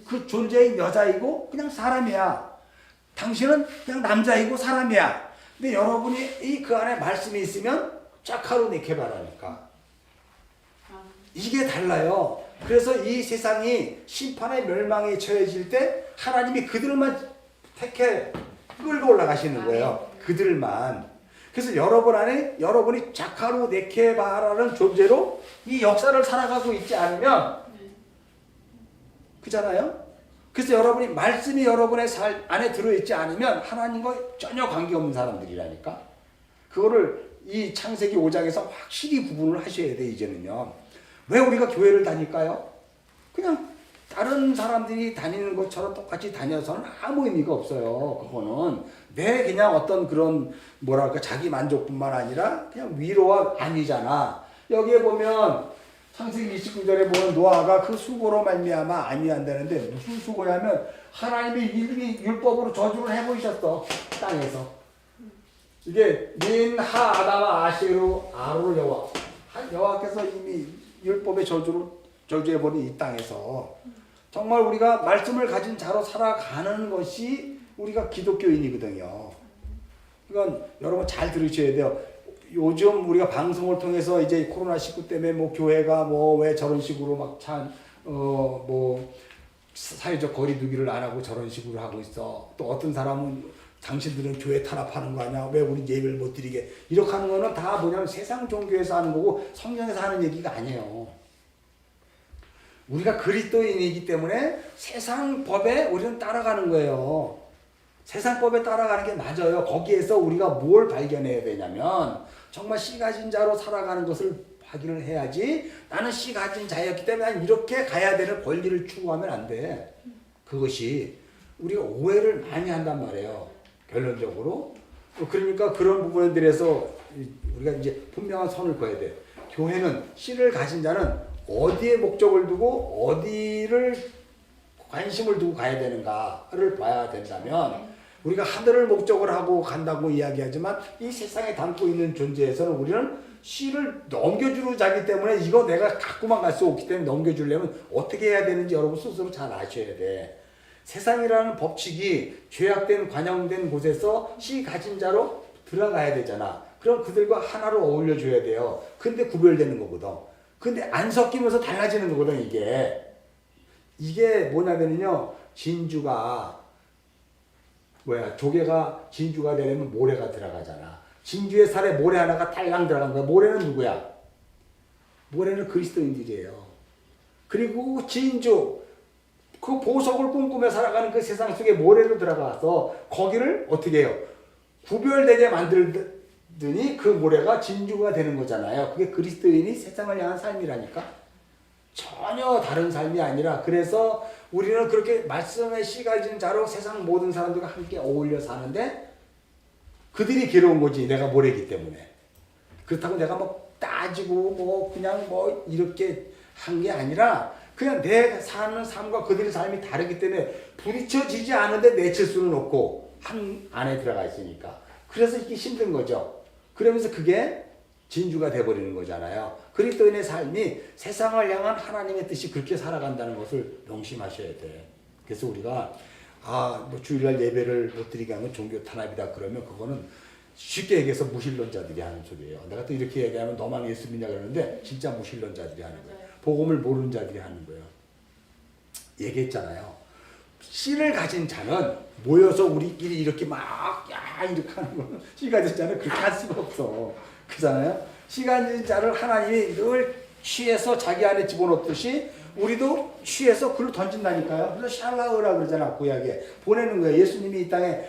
그 존재인 여자이고 그냥 사람이야. 당신은 그냥 남자이고 사람이야. 근데 여러분이 그 안에 말씀이 있으면 자카루 네케바라니까. 이게 달라요. 그래서 이 세상이 심판의 멸망에 처해질 때 하나님이 그들만 택해 끌고 올라가시는 거예요. 그들만. 그래서 여러분 안에 여러분이 자카루 네케바라는 존재로 이 역사를 살아가고 있지 않으면 그잖아요. 그래서 여러분이 말씀이 여러분의 안에 들어있지 않으면 하나님과 전혀 관계없는 사람들이라니까. 그거를 이 창세기 5장에서 확실히 구분을 하셔야 돼. 이제는요. 왜 우리가 교회를 다닐까요? 그냥 다른 사람들이 다니는 것처럼 똑같이 다녀서는 아무 의미가 없어요. 그거는 내 그냥 어떤 그런 뭐랄까 자기 만족뿐만 아니라 그냥 위로와 안위잖아. 여기에 보면 창세기 29절에 보면 노아가 그 수고로 말미암아 안위한다는데 무슨 수고냐면 하나님이 이미 율법으로 저주를 해보셨어. 땅에서. 이게 민하 아다마 아시루 아루 여호와. 여호와께서 이미 율법의 저주해버린 이 땅에서 정말 우리가 말씀을 가진 자로 살아가는 것이 우리가 기독교인이거든요. 이건 여러분 잘 들으셔야 돼요. 요즘 우리가 방송을 통해서 이제 코로나19 때문에 뭐 교회가 뭐 왜 저런 식으로 막 뭐 사회적 거리두기를 안 하고 저런 식으로 하고 있어. 또 어떤 사람은 당신들은 교회 탄압하는 거 아니야? 왜 우리 예배를 못 드리게? 이렇게 하는 거는 다 뭐냐면 세상 종교에서 하는 거고 성경에서 하는 얘기가 아니에요. 우리가 그리스도인이기 때문에 세상 법에 우리는 따라가는 거예요. 세상 법에 따라가는 게 맞아요. 거기에서 우리가 뭘 발견해야 되냐면 정말 씨 가진 자로 살아가는 것을 확인을 해야지. 나는 씨 가진 자였기 때문에 난 이렇게 가야 되는 권리를 추구하면 안 돼. 그것이 우리가 오해를 많이 한단 말이에요. 결론적으로 그러니까 그런 부분에 대해서 우리가 이제 분명한 선을 그어야 돼. 교회는 씨를 가진 자는 어디에 목적을 두고 어디를 관심을 두고 가야 되는가를 봐야 된다면 우리가 하늘을 목적을 하고 간다고 이야기하지만 이 세상에 담고 있는 존재에서는 우리는 씨를 넘겨주는 자기 때문에 이거 내가 갖고만 갈 수 없기 때문에 넘겨주려면 어떻게 해야 되는지 여러분 스스로 잘 아셔야 돼. 세상이라는 법칙이 죄악된 관영된 곳에서 씨 가진 자로 들어가야 되잖아. 그럼 그들과 하나로 어울려줘야 돼요. 근데 구별되는 거거든. 근데 안 섞이면서 달라지는 거거든 이게. 이게 뭐냐면요. 조개가 진주가 되려면 모래가 들어가잖아. 진주의 살에 모래 하나가 딸랑 들어간 거야. 모래는 누구야? 모래는 그리스도인들이에요. 그리고 진주, 그 보석을 꿈꾸며 살아가는 그 세상 속에 모래로 들어가서 거기를 어떻게 해요? 구별되게 만들더니 그 모래가 진주가 되는 거잖아요. 그게 그리스도인이 세상을 향한 삶이라니까. 전혀 다른 삶이 아니라 그래서 우리는 그렇게 말씀의 씨 가진 자로 세상 모든 사람들과 함께 어울려 사는데 그들이 괴로운 거지. 내가 모래기 때문에. 그렇다고 내가 뭐 따지고 뭐 그냥 뭐 이렇게 한 게 아니라 그냥 내 사는 삶과 그들의 삶이 다르기 때문에 부딪혀지지 않은데 내칠 수는 없고 한 안에 들어가 있으니까. 그래서 이게 힘든 거죠. 그러면서 그게 진주가 돼버리는 거잖아요. 그리스도인의 삶이 세상을 향한 하나님의 뜻이 그렇게 살아간다는 것을 명심하셔야 돼. 그래서 우리가 뭐 주일날 예배를 못 드리게 하면 종교 탄압이다 그러면 그거는 쉽게 얘기해서 무신론자들이 하는 소리예요. 내가 또 이렇게 얘기하면 너만 예수 믿냐 그러는데 진짜 무신론자들이 하는 거예요. 복음을 모르는 자들이 하는 거예요. 얘기했잖아요. 씨를 가진 자는 모여서 우리끼리 이렇게 이렇게 하는 거는 씨 가진 자는 그렇게 할 수가 없어. 그잖아요. 씨 가진 자를 하나님이 늘 취해서 자기 안에 집어넣듯이 우리도 취해서 글로 던진다니까요. 그래서 샬라으라 그러잖아. 구약에 보내는 거예요. 예수님이 이 땅에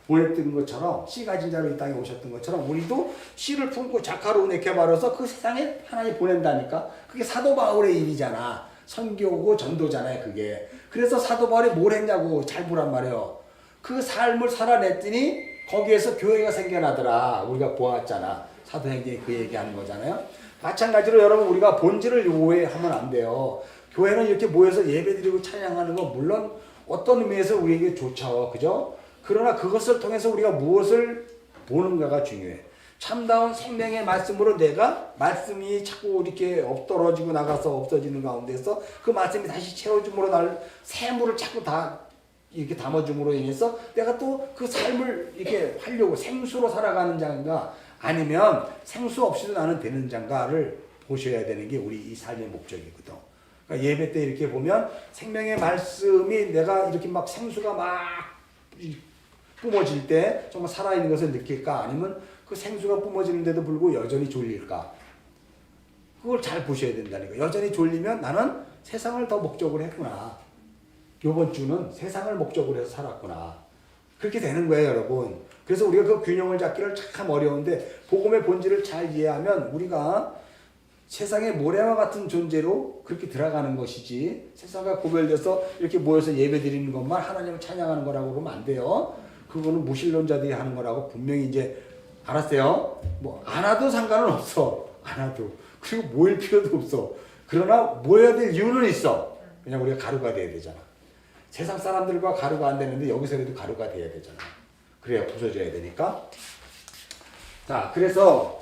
보냈던 것처럼 씨 가진 자로 이 땅에 오셨던 것처럼 우리도 씨를 품고 자카로운에 개발해서 그 세상에 하나님 보낸다니까. 그게 사도 바울의 일이잖아. 선교고 전도잖아요. 그게. 그래서 사도 바울이 뭘 했냐고 잘 보란 말이에요. 그 삶을 살아냈더니 거기에서 교회가 생겨나더라. 우리가 보았잖아. 사도행전이 그 얘기하는 거잖아요. 마찬가지로 여러분 우리가 본질을 오해하면 안 돼요. 교회는 이렇게 모여서 예배드리고 찬양하는 건 물론 어떤 의미에서 우리에게 좋죠. 그죠? 그러나 그것을 통해서 우리가 무엇을 보는가가 중요해. 참다운 생명의 말씀으로 내가 말씀이 자꾸 이렇게 엎떨어지고 나가서 없어지는 가운데서 그 말씀이 다시 채워줌으로 날 새물을 자꾸 다 이렇게 담아줌으로 인해서 내가 또 그 삶을 이렇게 하려고 생수로 살아가는 자인가 아니면 생수 없이도 나는 되는 자인가를 보셔야 되는 게 우리 이 삶의 목적이거든. 그러니까 예배 때 이렇게 보면 생명의 말씀이 내가 이렇게 막 생수가 막 뿜어질 때 정말 살아있는 것을 느낄까 아니면 그 생수가 뿜어지는데도 불구하고 여전히 졸릴까? 그걸 잘 보셔야 된다니까. 여전히 졸리면 나는 세상을 더 목적으로 했구나. 이번 주는 세상을 목적으로 해서 살았구나. 그렇게 되는 거예요, 여러분. 그래서 우리가 그 균형을 잡기를 참 어려운데 복음의 본질을 잘 이해하면 우리가 세상의 모래와 같은 존재로 그렇게 들어가는 것이지 세상과 구별돼서 이렇게 모여서 예배드리는 것만 하나님을 찬양하는 거라고 그러면 안 돼요. 그거는 무신론자들이 하는 거라고 분명히 이제 알았어요. 뭐 안 와도 상관은 없어. 안 와도. 그리고 모일 필요도 없어. 그러나 모여야 될 이유는 있어. 그냥 우리가 가루가 돼야 되잖아. 세상 사람들과 가루가 안 되는데 여기서라도 가루가 돼야 되잖아. 그래야 부서져야 되니까. 자, 그래서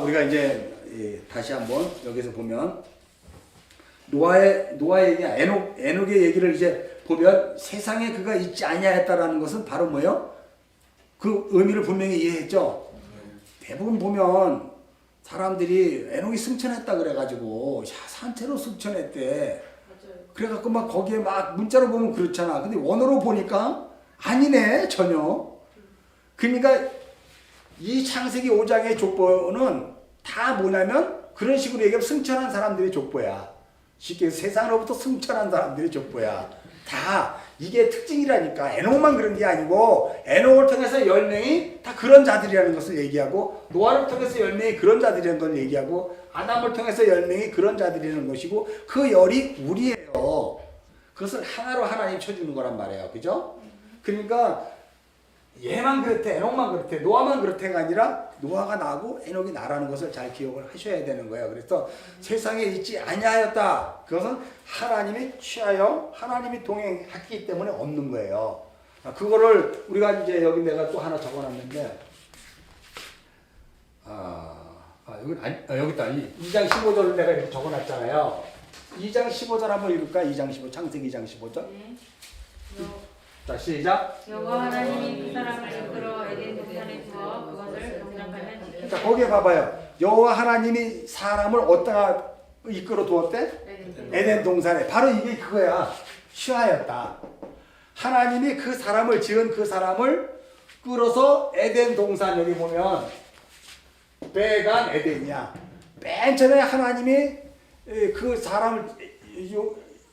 우리가 이제 다시 한번 여기서 보면 노아의 얘기야. 에녹의 얘기를 이제 보면 세상에 그가 있지 아니하였다라는 것은 바로 뭐예요? 그 의미를 분명히 이해했죠. 대부분 보면 사람들이 에녹이 승천했다 그래가지고 산채로 승천했대. 그래갖고 막 거기에 막 문자로 보면 그렇잖아. 근데 원어로 보니까 아니네 전혀. 그러니까 이 창세기 5장의 족보는 다 뭐냐면 그런 식으로 얘기하면 승천한 사람들의 족보야. 쉽게 세상으로부터 승천한 사람들의 족보야. 다 이게 특징이라니까. 에녹만 그런 게 아니고 에녹을 통해서 10명이 다 그런 자들이라는 것을 얘기하고 노아를 통해서 10명이 그런 자들이라는 걸 얘기하고 아담을 통해서 10명이 그런 자들이라는 것이고 그 열이 우리예요. 그것을 하나로 하나님 쳐주는 거란 말이에요. 그죠? 그러니까 얘만 그렇대, 에녹만 그렇대, 노아만 그렇대가 아니라 노아가 나고 에녹이 나라는 것을 잘 기억을 하셔야 되는 거예요. 그래서 세상에 있지 아니하였다. 그것은 하나님이 취하여 하나님이 동행했기 때문에 없는 거예요. 그거를 우리가 이제 여기 내가 또 하나 적어놨는데 여기 있다. 2장 15절을 내가 이렇게 적어놨잖아요. 2장 15절 한번 읽을까? 2장 15, 창세기 2장 15절. 네. 자, 시작. 여호와 하나님이 그 사람을 이끌어 에덴 동산에 두어 그것을 동작하면 지키시고. 자, 거기에 봐봐요. 여호와 하나님이 사람을 어디다가 이끌어 두었대? 에덴 동산에. 바로 이게 그거야. 취하였다. 하나님이 그 사람을 지은 그 사람을 끌어서 에덴 동산 여기 보면 배간 에덴이야. 맨 처음에 하나님이 그 사람을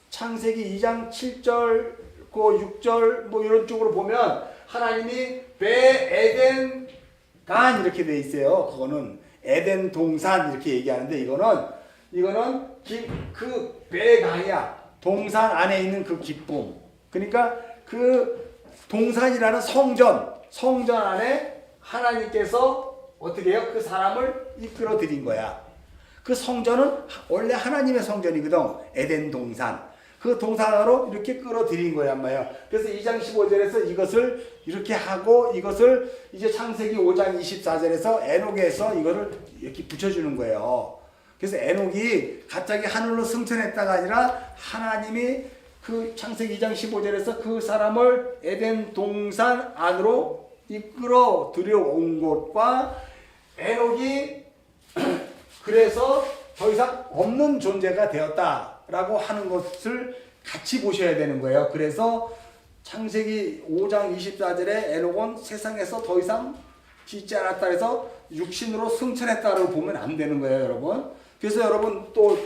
창세기 2장 7절, 6절 뭐 이런 쪽으로 보면 하나님이 배 에덴 간 이렇게 돼 있어요. 그거는 에덴 동산 이렇게 얘기하는데 이거는 그 배강이야. 동산 안에 있는 그 기쁨. 그러니까 그 동산이라는 성전 안에 하나님께서 어떻게 해요? 그 사람을 이끌어 들인 거야. 그 성전은 원래 하나님의 성전이거든. 에덴 동산. 그 동산으로 이렇게 끌어들인 거야, 말이야. 그래서 2장 15절에서 이것을 이렇게 하고 이것을 이제 창세기 5장 24절에서 에녹에서 이거를 이렇게 붙여주는 거예요. 그래서 에녹이 갑자기 하늘로 승천했다가 아니라 하나님이 그 창세기 2장 15절에서 그 사람을 에덴 동산 안으로 이끌어 들여온 것과 에녹이 그래서 더 이상 없는 존재가 되었다라고 하는 것을 같이 보셔야 되는 거예요. 그래서 창세기 5장 24절에 에녹은 세상에서 더 이상 짓지 않았다 해서 육신으로 승천했다고 보면 안 되는 거예요, 여러분. 그래서 여러분 또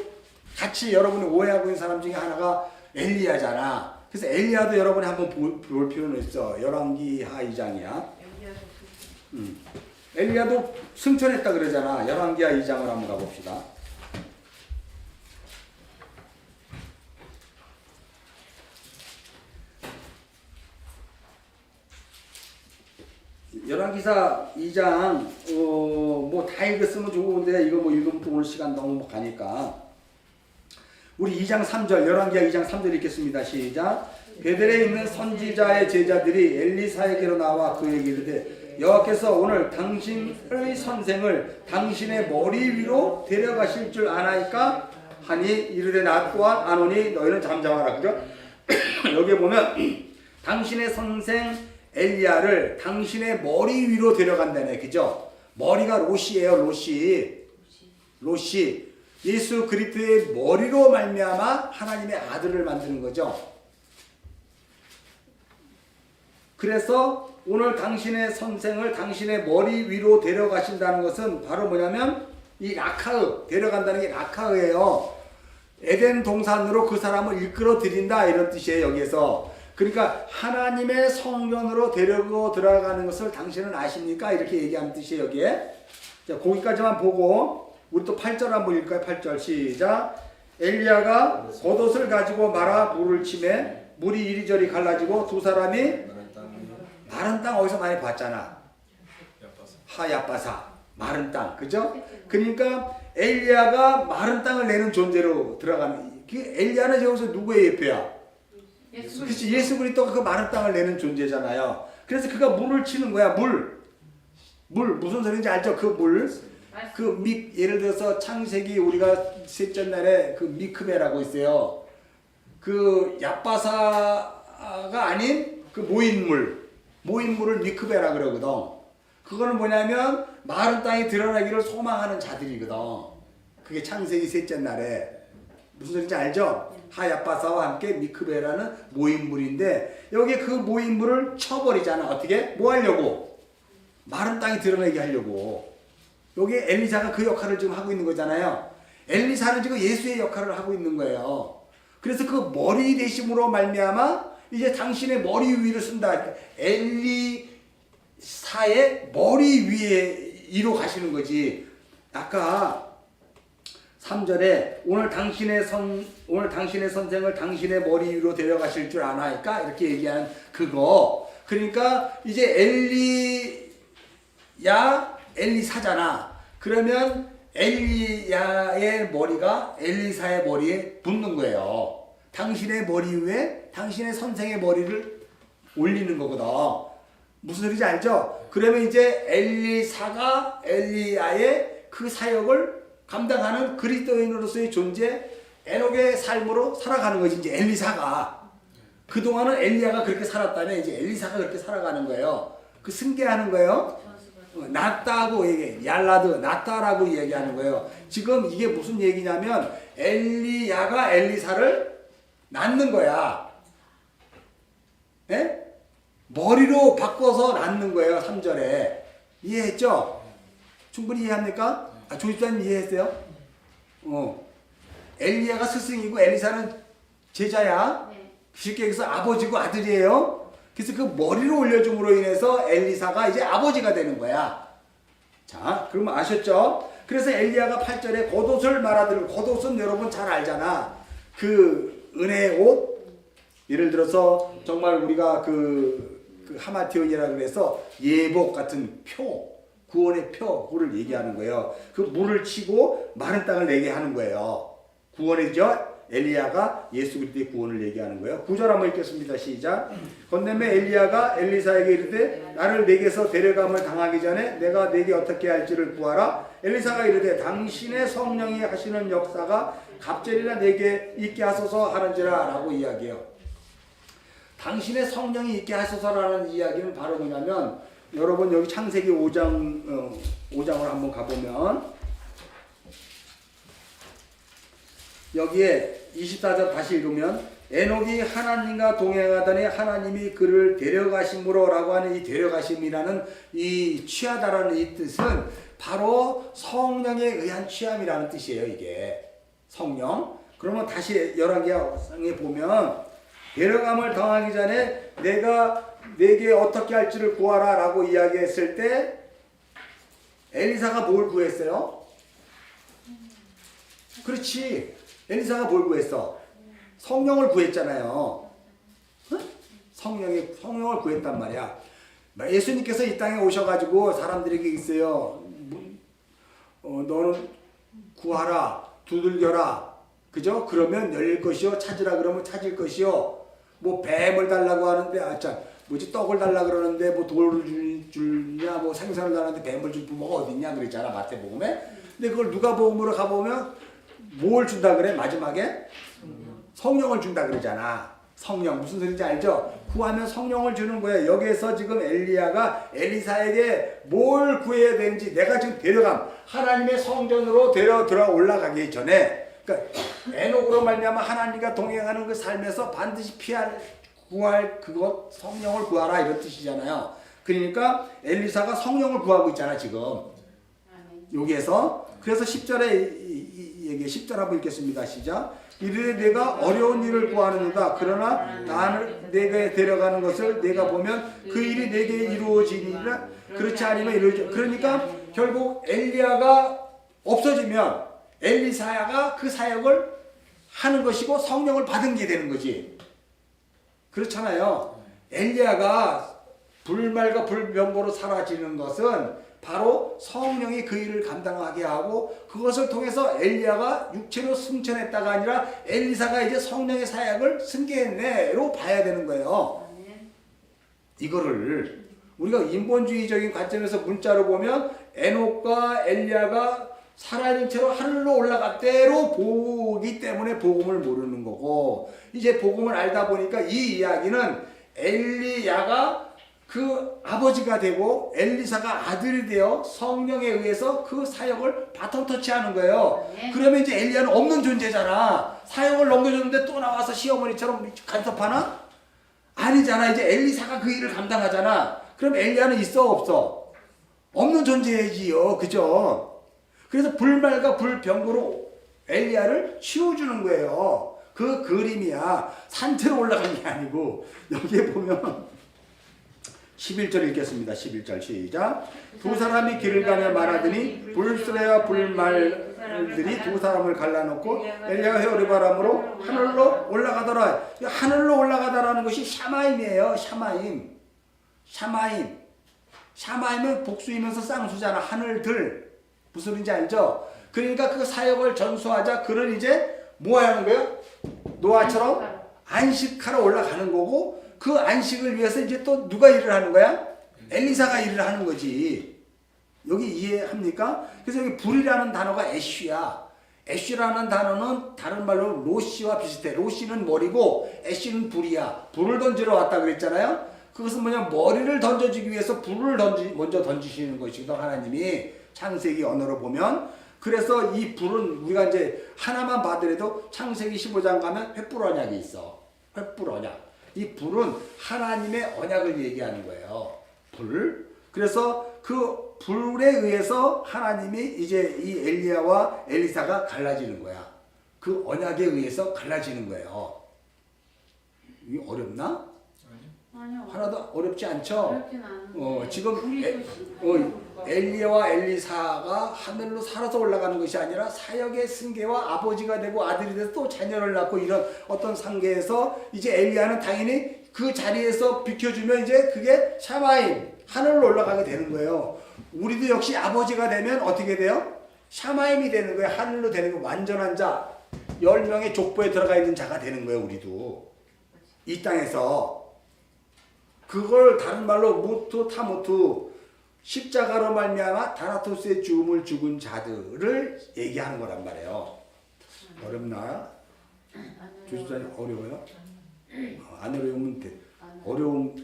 같이 여러분이 오해하고 있는 사람 중에 하나가 엘리야잖아. 그래서 엘리야도 여러분이 한번 볼 필요는 있어. 열왕기하 2장이야. 엘리야도 승천했다 그러잖아. 열왕기하 2장을 한번 가봅시다. 열왕기사 2장 뭐 다 읽었으면 좋은데 이거 뭐 읽으면 또 오늘 시간 너무 가니까 우리 2장 3절 열왕기하 2장 3절 읽겠습니다. 시작. 베델에 있는 선지자의 제자들이 엘리사에게로 나와 그에게 이르되 여호와께서 오늘 당신의 선생을 당신의 머리 위로 데려가실 줄 아나이까 하니 이르되 나 또한 아노니 너희는 잠잠하라. 그죠? 여기 보면 당신의 선생 엘리야를 당신의 머리 위로 데려간다네. 그죠? 머리가 롯이에요. 롯이 예수 그리스도의 머리로 말미암아 하나님의 아들을 만드는 거죠. 그래서 오늘 당신의 선생을 당신의 머리 위로 데려가신다는 것은 바로 뭐냐면 이 라카흐, 데려간다는 게 라카흐예요. 에덴 동산으로 그 사람을 이끌어 들인다 이런 뜻이에요. 여기에서. 그러니까 하나님의 성전으로 데리고 들어가는 것을 당신은 아십니까? 이렇게 얘기하는 뜻이에요. 여기에. 자, 거기까지만 보고 우리 또 8절 한번 읽을까요? 8절 시작. 엘리야가 겉옷을 가지고 말아 물을 치매 물이 이리저리 갈라지고 두 사람이 마른 땅 어디서 많이 봤잖아. 하야바사 마른 땅. 그죠? 그러니까 엘리야가 마른 땅을 내는 존재로 들어가는. 그 엘리야는 여기서 누구의 예표야? 그렇지. 예수 그리스도가 그 마른 땅을 내는 존재잖아요. 그래서 그가 물을 치는 거야. 물 무슨 소리인지 알죠? 그 물. 예를 들어서 창세기 우리가 셋째 날에 그 미크베라고 있어요. 그 야바사가 아닌 그 모인물을 미크베라 그러거든. 그거는 뭐냐면 마른 땅이 드러나기를 소망하는 자들이거든. 그게 창세기 셋째 날에 무슨 소리인지 알죠? 하야바사와 함께 미크베라는 모인물인데 여기 그 모인물을 쳐버리잖아. 어떻게? 뭐 하려고? 마른 땅이 드러나게 하려고. 여기 엘리사가 그 역할을 지금 하고 있는 거잖아요. 엘리사는 지금 예수의 역할을 하고 있는 거예요. 그래서 그 머리 대심으로 말미암아 이제 당신의 머리 위를 쓴다. 엘리사의 머리 위에 이로 가시는 거지. 아까 3절에 오늘 당신의 선생을 당신의 머리 위로 데려가실 줄 아나이까 이렇게 얘기하는 그거 그러니까 이제 엘리야, 엘리사잖아. 그러면 엘리야의 머리가 엘리사의 머리에 붙는 거예요. 당신의 머리 위에 당신의 선생의 머리를 올리는 거거든. 무슨 소리인지 알죠? 그러면 이제 엘리사가 엘리야의 그 사역을 감당하는 그리스도인으로서의 존재, 에녹의 삶으로 살아가는 거지. 이제 엘리사가 그동안은 엘리야가 그렇게 살았다면 이제 엘리사가 그렇게 살아가는 거예요. 그 승계하는 거예요. 낫다고 얘기해. 얄라드 낫다라고 얘기하는 거예요. 지금 이게 무슨 얘기냐면 엘리야가 엘리사를 낳는 거야. 예? 머리로 바꿔서 낳는 거예요. 3절에. 이해했죠? 충분히 이해합니까? 조집사님 이해했어요? 엘리야가 스승이고 엘리사는 제자야. 쉽게 얘기해서 아버지고 아들이에요. 그래서 그 머리를 올려줌으로 인해서 엘리사가 이제 아버지가 되는 거야. 자, 그러면 아셨죠? 그래서 엘리야가 8절에 겉옷을 말하더니, 겉옷은 여러분 잘 알잖아. 그 은혜의 옷. 예를 들어서 정말 우리가 그 하마티온이라 그래서 예복 같은 표, 구원의 표를 얘기하는 거예요. 그 물을 치고 마른 땅을 내게 하는 거예요. 구원이죠. 엘리야가 예수 그리스도의 구원을 얘기하는 거예요. 9절 한번 읽겠습니다. 시작. 건너매 엘리야가 엘리사에게 이르되 나를 내게서 데려감을 당하기 전에 내가 내게 어떻게 할지를 구하라. 엘리사가 이르되 당신의 성령이 하시는 역사가 갑절이나 내게 있게 하소서 하는지라 라고 이야기해요. 당신의 성령이 있게 하소서라는 이야기는 바로 뭐냐면 여러분 여기 창세기 5장을 한번 가보면 여기에 24절 다시 읽으면 에녹이 하나님과 동행하더니 하나님이 그를 데려가심으로 라고 하는 이 데려가심이라는 이 취하다라는 이 뜻은 바로 성령에 의한 취함이라는 뜻이에요. 이게 성령. 그러면 다시 열왕기상에 보면 데려감을 당하기 전에 내가 내게 어떻게 할지를 구하라 라고 이야기했을 때 엘리사가 뭘 구했어요? 그렇지. 엘리사가 뭘 구했어? 성령을 구했잖아요. 성령을 구했단 말이야. 예수님께서 이 땅에 오셔가지고 사람들에게 있어요. 너는 구하라, 두들겨라. 그죠? 그러면 열릴 것이요. 찾으라 그러면 찾을 것이요. 뭐 뱀을 달라고 하는데, 떡을 달라 그러는데, 뭐 돌을 주냐, 뭐 생선을 달라는데 뱀을 줄 부모가 어딨냐 그랬잖아. 마태복음에. 근데 그걸 누가복음으로 가보면 뭘 준다 그래? 마지막에? 성령을 준다 그러잖아. 성령. 무슨 소리인지 알죠? 구하면 성령을 주는 거예요. 여기에서 지금 엘리야가 엘리사에게 뭘 구해야 되는지 내가 지금 데려감. 하나님의 성전으로 들어 올라가기 전에 그러니까 에녹으로 말미암아 하나님과 동행하는 그 삶에서 반드시 구할 그것 성령을 구하라 이런 뜻이잖아요. 그러니까 엘리사가 성령을 구하고 있잖아 지금. 여기에서 그래서 10절에 얘기 10절 한번 읽겠습니다. 시작. 이르되 내가 어려운 일을 구하는도다. 그러나 나를 내게 데려가는 것을 내가 보면 그 일이 내게 이루어지니라. 그렇지 않으면 이루어지. 그러니까 결국 엘리야가 없어지면 엘리사야가 그 사역을 하는 것이고 성령을 받은 게 되는 거지. 그렇잖아요. 엘리야가 불말과 불병거로 사라지는 것은 바로 성령이 그 일을 감당하게 하고 그것을 통해서 엘리야가 육체로 승천했다가 아니라 엘리사가 이제 성령의 사역을 승계했네로 봐야 되는 거예요. 이거를 우리가 인본주의적인 관점에서 문자로 보면 에녹과 엘리야가 살아있는 채로 하늘로 올라갔대로 보기 때문에 복음을 모르는 거고 이제 복음을 알다 보니까 이 이야기는 엘리야가 그 아버지가 되고 엘리사가 아들이 되어 성령에 의해서 그 사역을 바톤 터치하는 거예요. 그러면 이제 엘리야는 없는 존재잖아. 사역을 넘겨줬는데 또 나와서 시어머니처럼 간섭하나? 아니잖아. 이제 엘리사가 그 일을 감당하잖아. 그럼 엘리야는 있어 없어? 없는 존재지요. 그죠? 그래서 불말과 불병거로 엘리야를 치워주는 거예요. 그 그림이야. 산채로 올라간 게 아니고 여기에 보면 11절 읽겠습니다. 11절 시작. 두 사람이 길을 가며 말하더니 불수레와 불말들이 두 사람을 갈라놓고 엘리야가 헤어리바람으로 하늘로 올라가더라. 하늘로 올라가다라는 것이 샤마임이에요. 샤마임. 샤마임. 샤마임은 복수이면서 쌍수잖아. 하늘들. 무슨 소리인지 알죠? 그러니까 그 사역을 전수하자. 그를 이제 뭐 하는 거예요? 노아처럼 안식하러 올라가는 거고, 그 안식을 위해서 이제 또 누가 일을 하는 거야? 엘리사가 일을 하는 거지. 여기 이해합니까? 그래서 여기 불이라는 단어가 애쉬야. 애쉬라는 단어는 다른 말로 로시와 비슷해. 로시는 머리고 애쉬는 불이야. 불을 던지러 왔다 그랬잖아요. 그것은 뭐냐, 머리를 던져주기 위해서 불을 먼저 던지시는 것이거든, 하나님이. 창세기 언어로 보면. 그래서 이 불은 우리가 이제 하나만 봐더라도 창세기 15장 가면 횃불 언약이 있어. 횃불 언약. 이 불은 하나님의 언약을 얘기하는 거예요. 불. 그래서 그 불에 의해서 하나님이 이제 이 엘리야와 엘리사가 갈라지는 거야. 그 언약에 의해서 갈라지는 거예요. 이게 어렵나? 아니요. 하나도 어렵지 않죠? 어렵진 않은데. 지금 엘리야와 엘리사가 하늘로 살아서 올라가는 것이 아니라 사역의 승계와 아버지가 되고 아들이 돼서 또 자녀를 낳고 이런 어떤 상계에서 이제 엘리야는 당연히 그 자리에서 비켜주면 이제 그게 샤마임, 하늘로 올라가게 되는 거예요. 우리도 역시 아버지가 되면 어떻게 돼요? 샤마임이 되는 거예요. 하늘로 되는 거예요. 완전한 자, 10명의 족보에 들어가 있는 자가 되는 거예요. 우리도. 이 땅에서. 그걸 다른 말로 무투 타무투, 십자가로 말미암아 다나토스의 죽음을 죽은 자들을 얘기하는 거란 말이에요. 어렵나? 조수자님 어려워요? 안 어려우면 돼. 어려워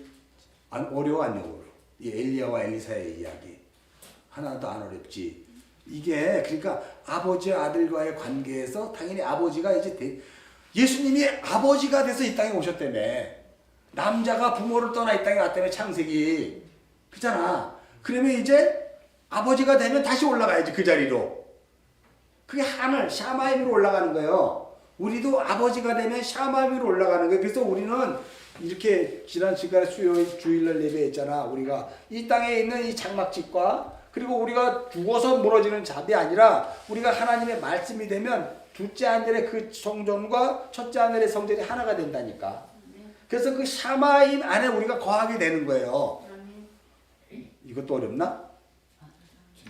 안 어려워? 이 엘리야와 엘리사의 이야기 하나도 안 어렵지. 이게 그러니까 아버지와 아들과의 관계에서 당연히 아버지가 이제 예수님이 아버지가 돼서 이 땅에 오셨다며. 남자가 부모를 떠나 이 땅에 왔다며, 창세기. 그잖아. 그러면 이제 아버지가 되면 다시 올라가야지, 그 자리로. 그게 하늘, 샤마임으로 올라가는 거예요. 우리도 아버지가 되면 샤마임으로 올라가는 거예요. 그래서 우리는 이렇게 지난 시간에 주일날 예배했잖아. 우리가 이 땅에 있는 이 장막집과 그리고 우리가 죽어서 무너지는 잡이 아니라 우리가 하나님의 말씀이 되면 둘째 하늘의 그 성전과 첫째 하늘의 성전이 하나가 된다니까. 그래서 그 샤마임 안에 우리가 거하게 되는 거예요. 이것도 어렵나?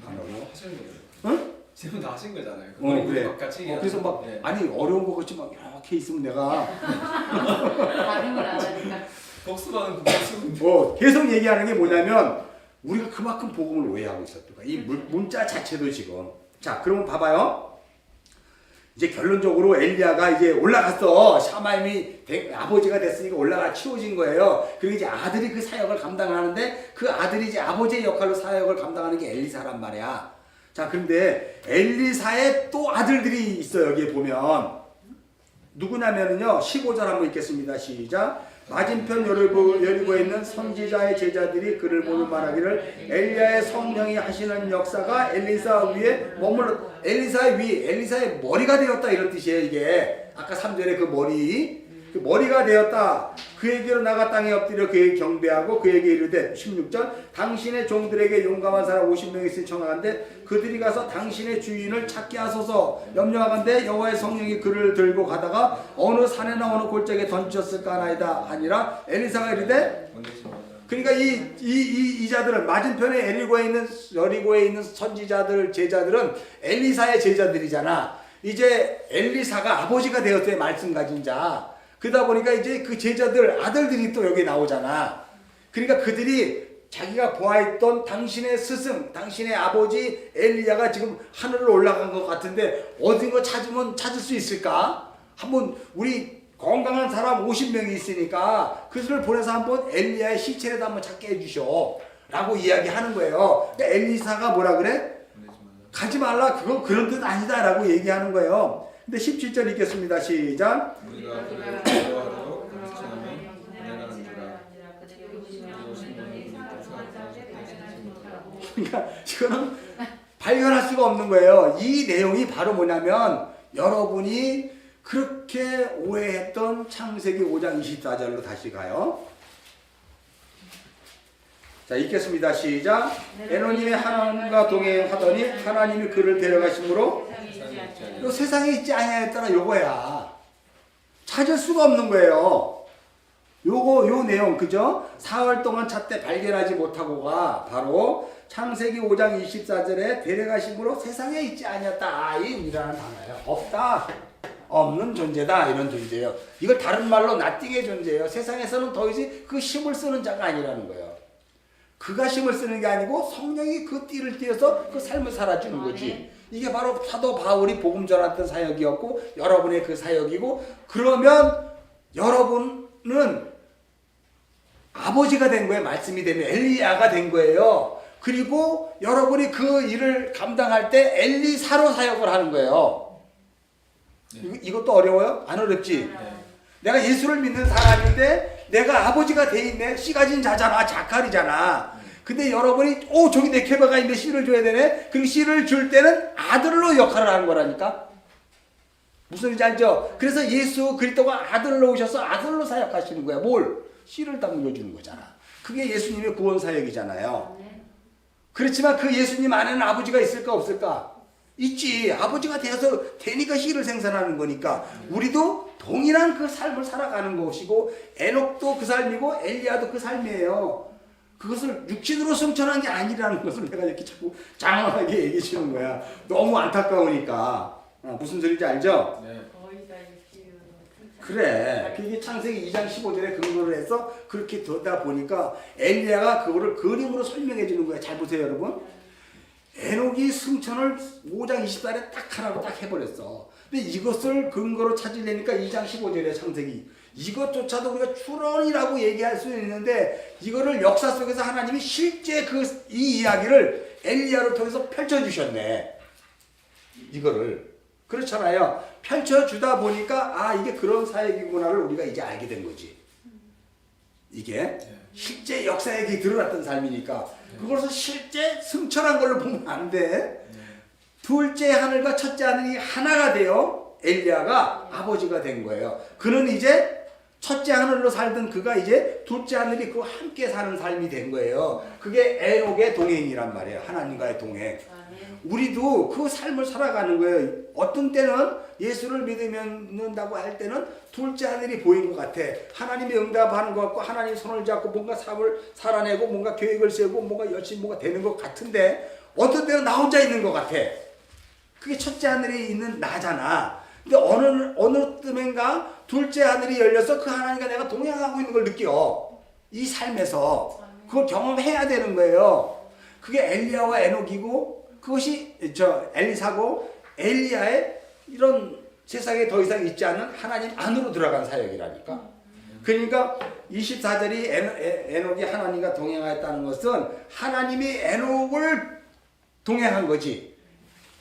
안 어려워? 하시는 거예요. 응? 지금 다 하신 거잖아요. 그래. 같이 그래서 막 네. 아니 어려운 거 같이 막 이렇게 있으면 내가 반응을 안 하니까. 복수하는 복수. 계속 얘기하는 게 뭐냐면 우리가 그만큼 복음을 오해하고 있었던 거야. 이 문자 자체도 지금. 자, 그러면 봐봐요. 이제 결론적으로 엘리야가 이제 올라갔어. 샤마임이 아버지가 됐으니까 올라가 치워진 거예요. 그리고 이제 아들이 그 사역을 감당하는데 그 아들이 이제 아버지의 역할로 사역을 감당하는 게 엘리사란 말이야. 자, 그런데 엘리사의 또 아들들이 있어요. 여기에 보면 누구냐면은요. 15절 한번 읽겠습니다. 시작. 맞은편 여리고에 있는 선지자의 제자들이 그를 보며 말하기를 엘리야의 성령이 하시는 역사가 엘리사 위에 머물러. 엘리사의 위, 엘리사의 머리가 되었다 이런 뜻이에요. 이게 아까 3절에 그 머리, 그 머리가 되었다. 그에게로 나가 땅에 엎드려 그에게 경배하고 그에게 이르되 16절 당신의 종들에게 용감한 사람 50명이 있으니 청하건대 그들이 가서 당신의 주인을 찾게 하소서. 염려하건대 여호와의 성령이 그를 들고 가다가 어느 산에나 어느 골짜기에 던졌을까 하나이다 하니라. 엘리사가 이르되, 그러니까 이 자들은 맞은편에 여리고에 있는 선지자들 제자들은 엘리사의 제자들이잖아. 이제 엘리사가 아버지가 되었을 때 말씀 가진 자. 그러다 보니까 이제 그 제자들 아들들이 또 여기 나오잖아. 그러니까 그들이 자기가 보아했던 당신의 스승, 당신의 아버지 엘리야가 지금 하늘로 올라간 것 같은데 어딘가 찾을 수 있을까? 한번 우리 건강한 사람 50명이 있으니까 그들을 보내서 한번 엘리야의 시체라도 한번 찾게 해주셔 라고 이야기하는 거예요. 그러니까 엘리사가 뭐라 그래? 가지 말라. 그건 그런 뜻 아니다 라고 얘기하는 거예요. 근데 17절 읽겠습니다. 시작. 우리가 그를 두려워하도록 가르치면 은혜가 그러니까 이거는 발견할 수가 없는 거예요. 이 내용이 바로 뭐냐면 여러분이 그렇게 오해했던 창세기 5장 24절로 다시 가요. 자, 읽겠습니다. 시작. 에노님이 하나님과 동행하더니 하나님이 그를 데려가심으로 요 세상에 있지 아니하였더라. 요거야. 찾을 수가 없는 거예요. 요 내용 그죠? 사흘 동안 찾되 발견하지 못하고가 바로 창세기 5장 24절에 데려가심으로 세상에 있지 아니었다. 이 의미라는 단어예요. 없다. 없는 존재다. 이런 존재예요. 이걸 다른 말로 나띵의 존재예요. 세상에서는 더 이상 그 힘을 쓰는 자가 아니라는 거예요. 그가 힘을 쓰는 게 아니고 성령이 그 띠를 띄어서 그 삶을 살아주는 거지. 이게 바로 사도 바울이 복음 전했던 사역이었고 여러분의 그 사역이고, 그러면 여러분은 아버지가 된 거예요. 말씀이 되면 엘리야가 된 거예요. 그리고 여러분이 그 일을 감당할 때 엘리사로 사역을 하는 거예요. 이것도 어려워요? 안 어렵지? 내가 예수를 믿는 사람인데 내가 아버지가 돼 있네. 씨 가진 자잖아. 자칼이잖아. 근데 여러분이 저기 내 케바가 있는데 씨를 줘야 되네. 그리고 씨를 줄 때는 아들로 역할을 하는 거라니까. 무슨 말인지 알죠? 그래서 예수 그리스도가 아들로 오셔서 아들로 사역하시는 거야. 뭘? 씨를 담겨주는 거잖아. 그게 예수님의 구원 사역이잖아요. 그렇지만 그 예수님 안에는 아버지가 있을까 없을까? 있지. 아버지가 되니까 씨를 생산하는 거니까 우리도 동일한 그 삶을 살아가는 것이고, 에녹도 그 삶이고 엘리야도 그 삶이에요. 그것을 육신으로 승천한 게 아니라는 것을 내가 이렇게 자꾸 장황하게 얘기해 주는 거야. 너무 안타까우니까. 무슨 소리인지 알죠? 네. 그래. 그게 창세기 2장 15절에 근거를 해서 그렇게 되다 보니까 엘리야가 그거를 그림으로 설명해 주는 거야. 잘 보세요, 여러분. 에녹이 승천을 5장 24절에 딱 하나로 딱 해버렸어. 근데 이것을 근거로 찾으려니까 2장 15절에 창세기. 이것조차도 우리가 추론이라고 얘기할 수 있는데, 이거를 역사 속에서 하나님이 실제 이 이야기를 엘리야를 통해서 펼쳐주셨네. 이거를. 그렇잖아요. 펼쳐주다 보니까 이게 그런 사역이구나를 우리가 이제 알게 된 거지. 이게 실제 역사에 드러났던 삶이니까 그것을 실제 승천한 걸로 보면 안 돼. 둘째 하늘과 첫째 하늘이 하나가 되어 엘리야가 아버지가 된 거예요. 그는 이제 첫째 하늘로 살던 그가 이제 둘째 하늘이 그와 함께 사는 삶이 된 거예요. 그게 에녹의 동행이란 말이에요. 하나님과의 동행. 우리도 그 삶을 살아가는 거예요. 어떤 때는 예수를 믿는다고 할 때는 둘째 하늘이 보인 것 같아. 하나님이 응답하는 것 같고, 하나님 손을 잡고 뭔가 삶을 살아내고 뭔가 계획을 세우고 뭔가 열심히 뭔가 되는 것 같은데, 어떤 때는 나 혼자 있는 것 같아. 그게 첫째 하늘이 있는 나잖아. 근데 어느 쯤인가 둘째 하늘이 열려서 그 하나님과 내가 동행하고 있는 걸 느껴. 이 삶에서. 그걸 경험해야 되는 거예요. 그게 엘리야와 에녹이고, 그것이 엘리사고, 엘리야의 이런 세상에 더 이상 있지 않은 하나님 안으로 들어간 사역이라니까. 그러니까 24절이 에녹이 하나님과 동행하였다는 것은 하나님이 에녹을 동행한 거지.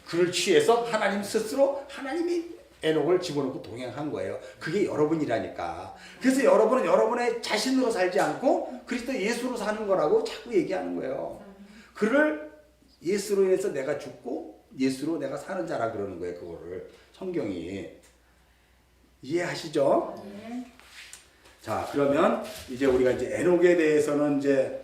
그를 취해서 하나님 스스로 하나님이 에녹을 집어넣고 동행한 거예요. 그게 여러분이라니까. 그래서 여러분은 여러분의 자신으로 살지 않고 그리스도 예수로 사는 거라고 자꾸 얘기하는 거예요. 그를 예수로 인해서 내가 죽고 예수로 내가 사는 자라 그러는 거예요. 그거를 성경이. 이해하시죠? 네. 자, 그러면 이제 우리가 이제 에녹에 대해서는 이제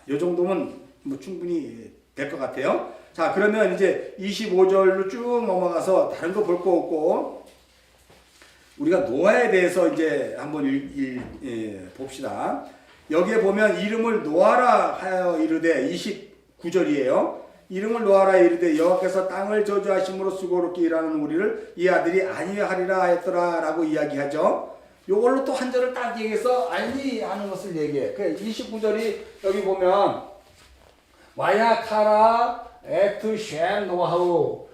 요 정도면 뭐 충분히 될 것 같아요. 자, 그러면 이제 25절로 쭉 넘어가서 다른 거 볼 거 없고 우리가 노아에 대해서 이제 한번 봅시다. 여기에 보면 이름을 노아라 하여 이르되 29절이에요. 이름을 노아라 이르되 여호와께서 땅을 저주하심으로 수고롭게 일하는 우리를 이 아들이 아니하리라 하였더라 라고 이야기하죠. 요걸로 또 한 절을 딱 얘기해서 아니하는 것을 얘기해. 그 29절이 여기 보면 와야카라 에트 쉔 노아흐,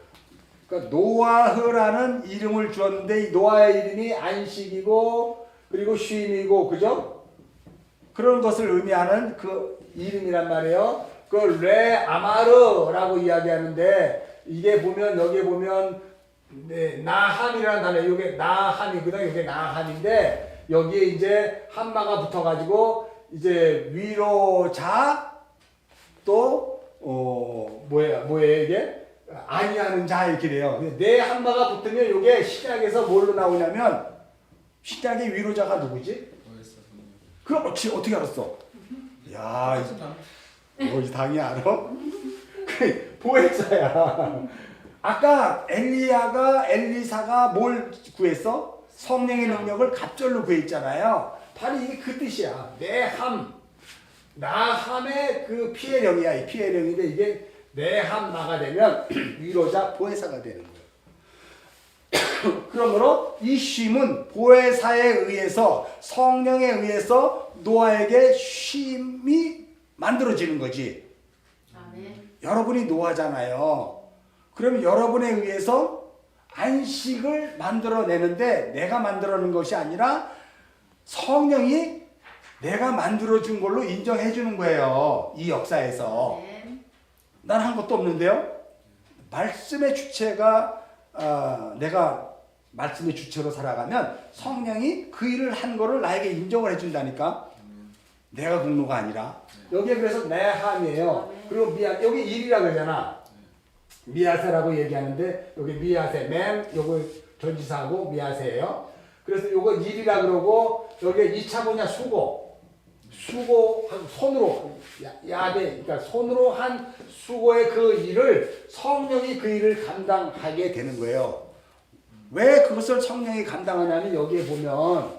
그러니까 노아흐라는 이름을 주었는데 이 노아의 이름이 안식이고 그리고 쉼이고, 그죠? 그런 것을 의미하는 그 이름이란 말이에요. 그 레 아마르라고 이야기하는데, 이게 보면 여기에 보면 나함이라는 단어, 이게 나함이거든. 이게 나함인데 여기에 이제 한마가 붙어가지고 이제 위로자 또 뭐예요 이게? 아니하는 자 이렇게 돼요. 네 한마가 붙으면 이게 신약에서 뭘로 나오냐면, 신약의 위로자가 누구지? 그럼 어떻게 알았어? 야, 이 당이 알아? 보혜사야. 아까 엘리사가 뭘 구했어? 성령의 능력을 갑절로 구했잖아요. 바로 이게 그 뜻이야. 내함. 나함의 그 피해령이야. 이 피해령인데 이게 내함 나가 되면 위로자 보혜사가 되는 거예요. 그러므로 이 쉼은 보혜사에 의해서 성령에 의해서 노아에게 쉼이 만들어지는 거지. 아멘. 여러분이 노아잖아요. 그러면 여러분에 의해서 안식을 만들어내는데 내가 만들어낸 것이 아니라 성령이 내가 만들어준 걸로 인정해 주는 거예요. 이 역사에서. 아멘. 난 한 것도 없는데요. 말씀의 주체가 내가 말씀의 주체로 살아가면 성령이 그 일을 한 거를 나에게 인정을 해준다니까. 내가 공로가 아니라. 여기에 그래서 내함이에요. 그리고 미아 여기 일이라 그러잖아. 미아세라고 얘기하는데 여기 미아세 맨 요거 전지사하고 미아세예요. 그래서 요거 일이라 그러고 여기에 2차 뭐냐 수고 손으로 야대 그러니까 손으로 한 수고의 그 일을 성령이 그 일을 감당하게 되는 거예요. 왜 그것을 성령이 감당하냐면 여기에 보면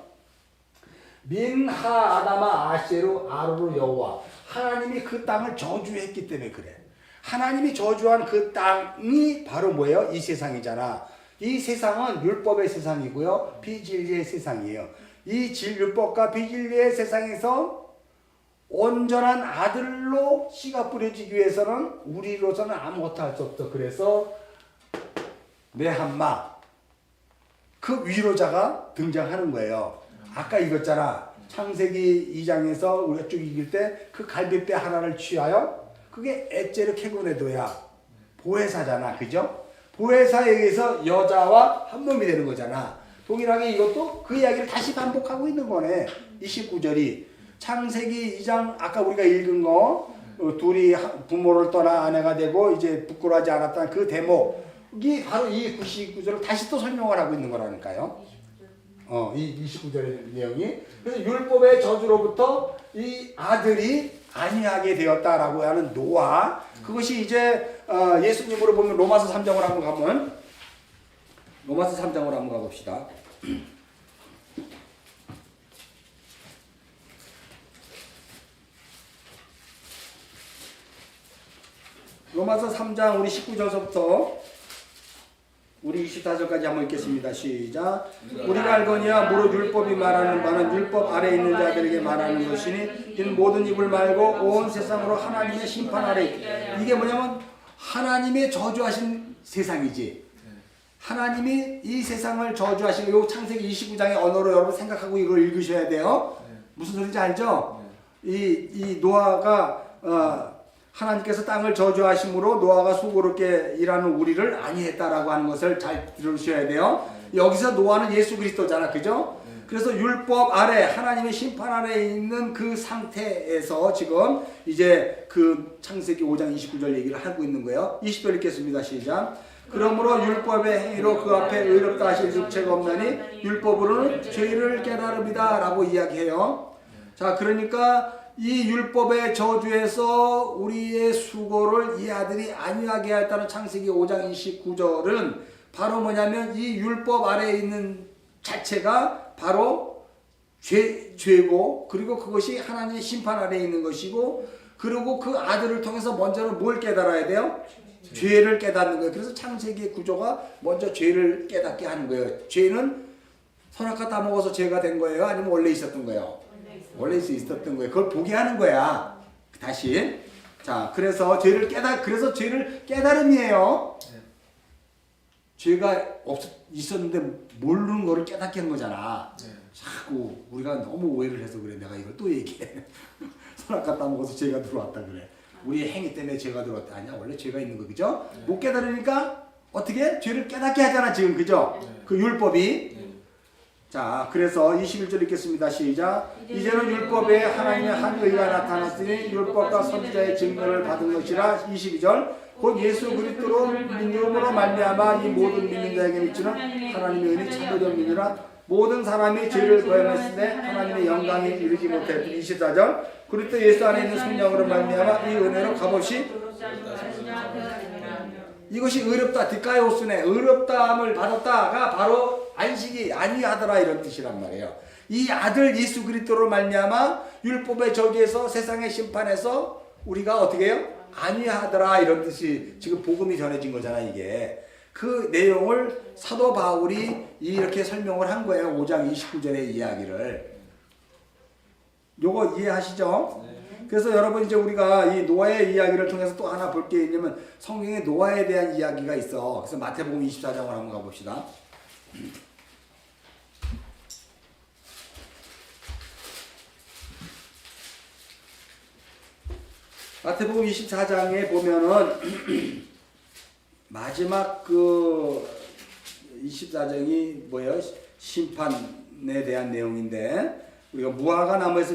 민하 아다마 아셰루 아루루 여호와 하나님이 그 땅을 저주했기 때문에 그래. 하나님이 저주한 그 땅이 바로 뭐예요? 이 세상이잖아. 이 세상은 율법의 세상이고요. 비진리의 세상이에요. 이 율법과 비진리의 세상에서 온전한 아들로 씨가 뿌려지기 위해서는 우리로서는 아무것도 할 수 없어. 그래서 네함마 그 위로자가 등장하는 거예요. 아까 읽었잖아. 창세기 2장에서 우리가 쭉 읽을 때 그 갈빗대 하나를 취하여 그게 엣제르 케고네도야. 보혜사잖아. 그죠? 보혜사에 의해서 여자와 한 몸이 되는 거잖아. 동일하게 이것도 그 이야기를 다시 반복하고 있는 거네. 29절이 창세기 2장 아까 우리가 읽은 거 둘이 부모를 떠나 아내가 되고 이제 부끄러워하지 않았다는 그 대목이 바로 이 99절을 다시 또 설명을 하고 있는 거라니까요. 이 29절의 내용이. 그래서 율법의 저주로부터 이 아들이 안위하게 되었다라고 하는 노아. 그것이 이제 예수님으로 보면 로마서 3장으로 한번 가면 로마서 3장으로 한번 가봅시다. 로마서 3장 우리 19절서부터 우리 24절까지 한번 읽겠습니다. 시작. 우리가 알거니와 무릇 율법이 말하는 바는 율법 아래에 있는 자들에게 말하는 것이니 이는 모든 입을 말고 온 세상으로 하나님의 심판 아래 있다. 이게 뭐냐면 하나님의 저주하신 세상이지. 하나님이 이 세상을 저주하신 요 창세기 29장의 언어로 여러분 생각하고 이걸 읽으셔야 돼요. 무슨 소리인지 알죠? 이 노아가 하나님께서 땅을 저주하심으로 노아가 수고롭게 일하는 우리를 안위했다라고 하는 것을 잘 들으셔야 돼요. 여기서 노아는 예수 그리스도잖아. 그죠? 그래서 율법 아래 하나님의 심판 아래에 있는 그 상태에서 지금 이제 그 창세기 5장 29절 얘기를 하고 있는 거예요. 20절 읽겠습니다. 시작. 그러므로 율법의 행위로 그 앞에 의롭다 하실 육체가 없나니 율법으로는 죄를 깨달음이다 라고 이야기해요. 자, 그러니까 이 율법의 저주에서 우리의 수고를 이 아들이 안위하게 했다는 창세기 5장 29절은 바로 뭐냐면 이 율법 아래에 있는 자체가 바로 죄고 그리고 그것이 하나님의 심판 아래에 있는 것이고 그리고 그 아들을 통해서 먼저는 뭘 깨달아야 돼요? 죄를 깨닫는 거예요. 그래서 창세기의 구조가 먼저 죄를 깨닫게 하는 거예요. 죄는 선악과 따먹어서 죄가 된 거예요? 아니면 원래 있었던 거예요? 원래 있었던 거예요. 그걸 보게 하는 거야. 다시. 자, 그래서 죄를 깨달음이에요. 죄가 있었는데 모르는 거를 깨닫게 한 거잖아. 자꾸 우리가 너무 오해를 해서 그래. 내가 이걸 또 얘기해. 선악과 따먹어서 죄가 들어왔다 그래. 우리의 행위 때문에 죄가 들어왔다. 아니야. 원래 죄가 있는 거 그죠? 못 깨달으니까 어떻게? 죄를 깨닫게 하잖아 지금 그죠? 그 율법이. 자, 그래서 21절 읽겠습니다. 시작. 이제는 율법에 하나님의 한 의가 나타났으니 율법과 선지자의 증거를 받은 것이라. 22절. 곧 예수 그리스도로 믿음으로 말미암아 이 모든 믿는 자에게 미치는 하나님의 은혜 참되던 믿으라. 모든 사람이 죄를 범했을 때 하나님의 영광에 이르지 못했던. 24절. 그리스도 예수 안에 있는 성령으로 말미암아 이 은혜로 값없이 이것이 의롭다. 디카이오스네. 의롭다함을 받았다가 바로 안식이 안위하더라 이런 뜻이란 말이에요. 이 아들 예수 그리스도로 말미암아 율법의 저주에서 세상의 심판에서 우리가 어떻게 해요? 안위하더라 이런 뜻이 지금 복음이 전해진 거잖아 이게. 그 내용을 사도 바울이 이렇게 설명을 한 거예요. 5장 29절의 이야기를. 요거 이해하시죠? 그래서 여러분 이제 우리가 이 노아의 이야기를 통해서 또 하나 볼 게 있냐면 성경에 노아에 대한 이야기가 있어. 그래서 마태복음 24장을 한번 가봅시다. 마태복음 24장에 보면은 마지막 그 24장이 뭐예요? 심판에 대한 내용인데 우리가 무화과 나무에서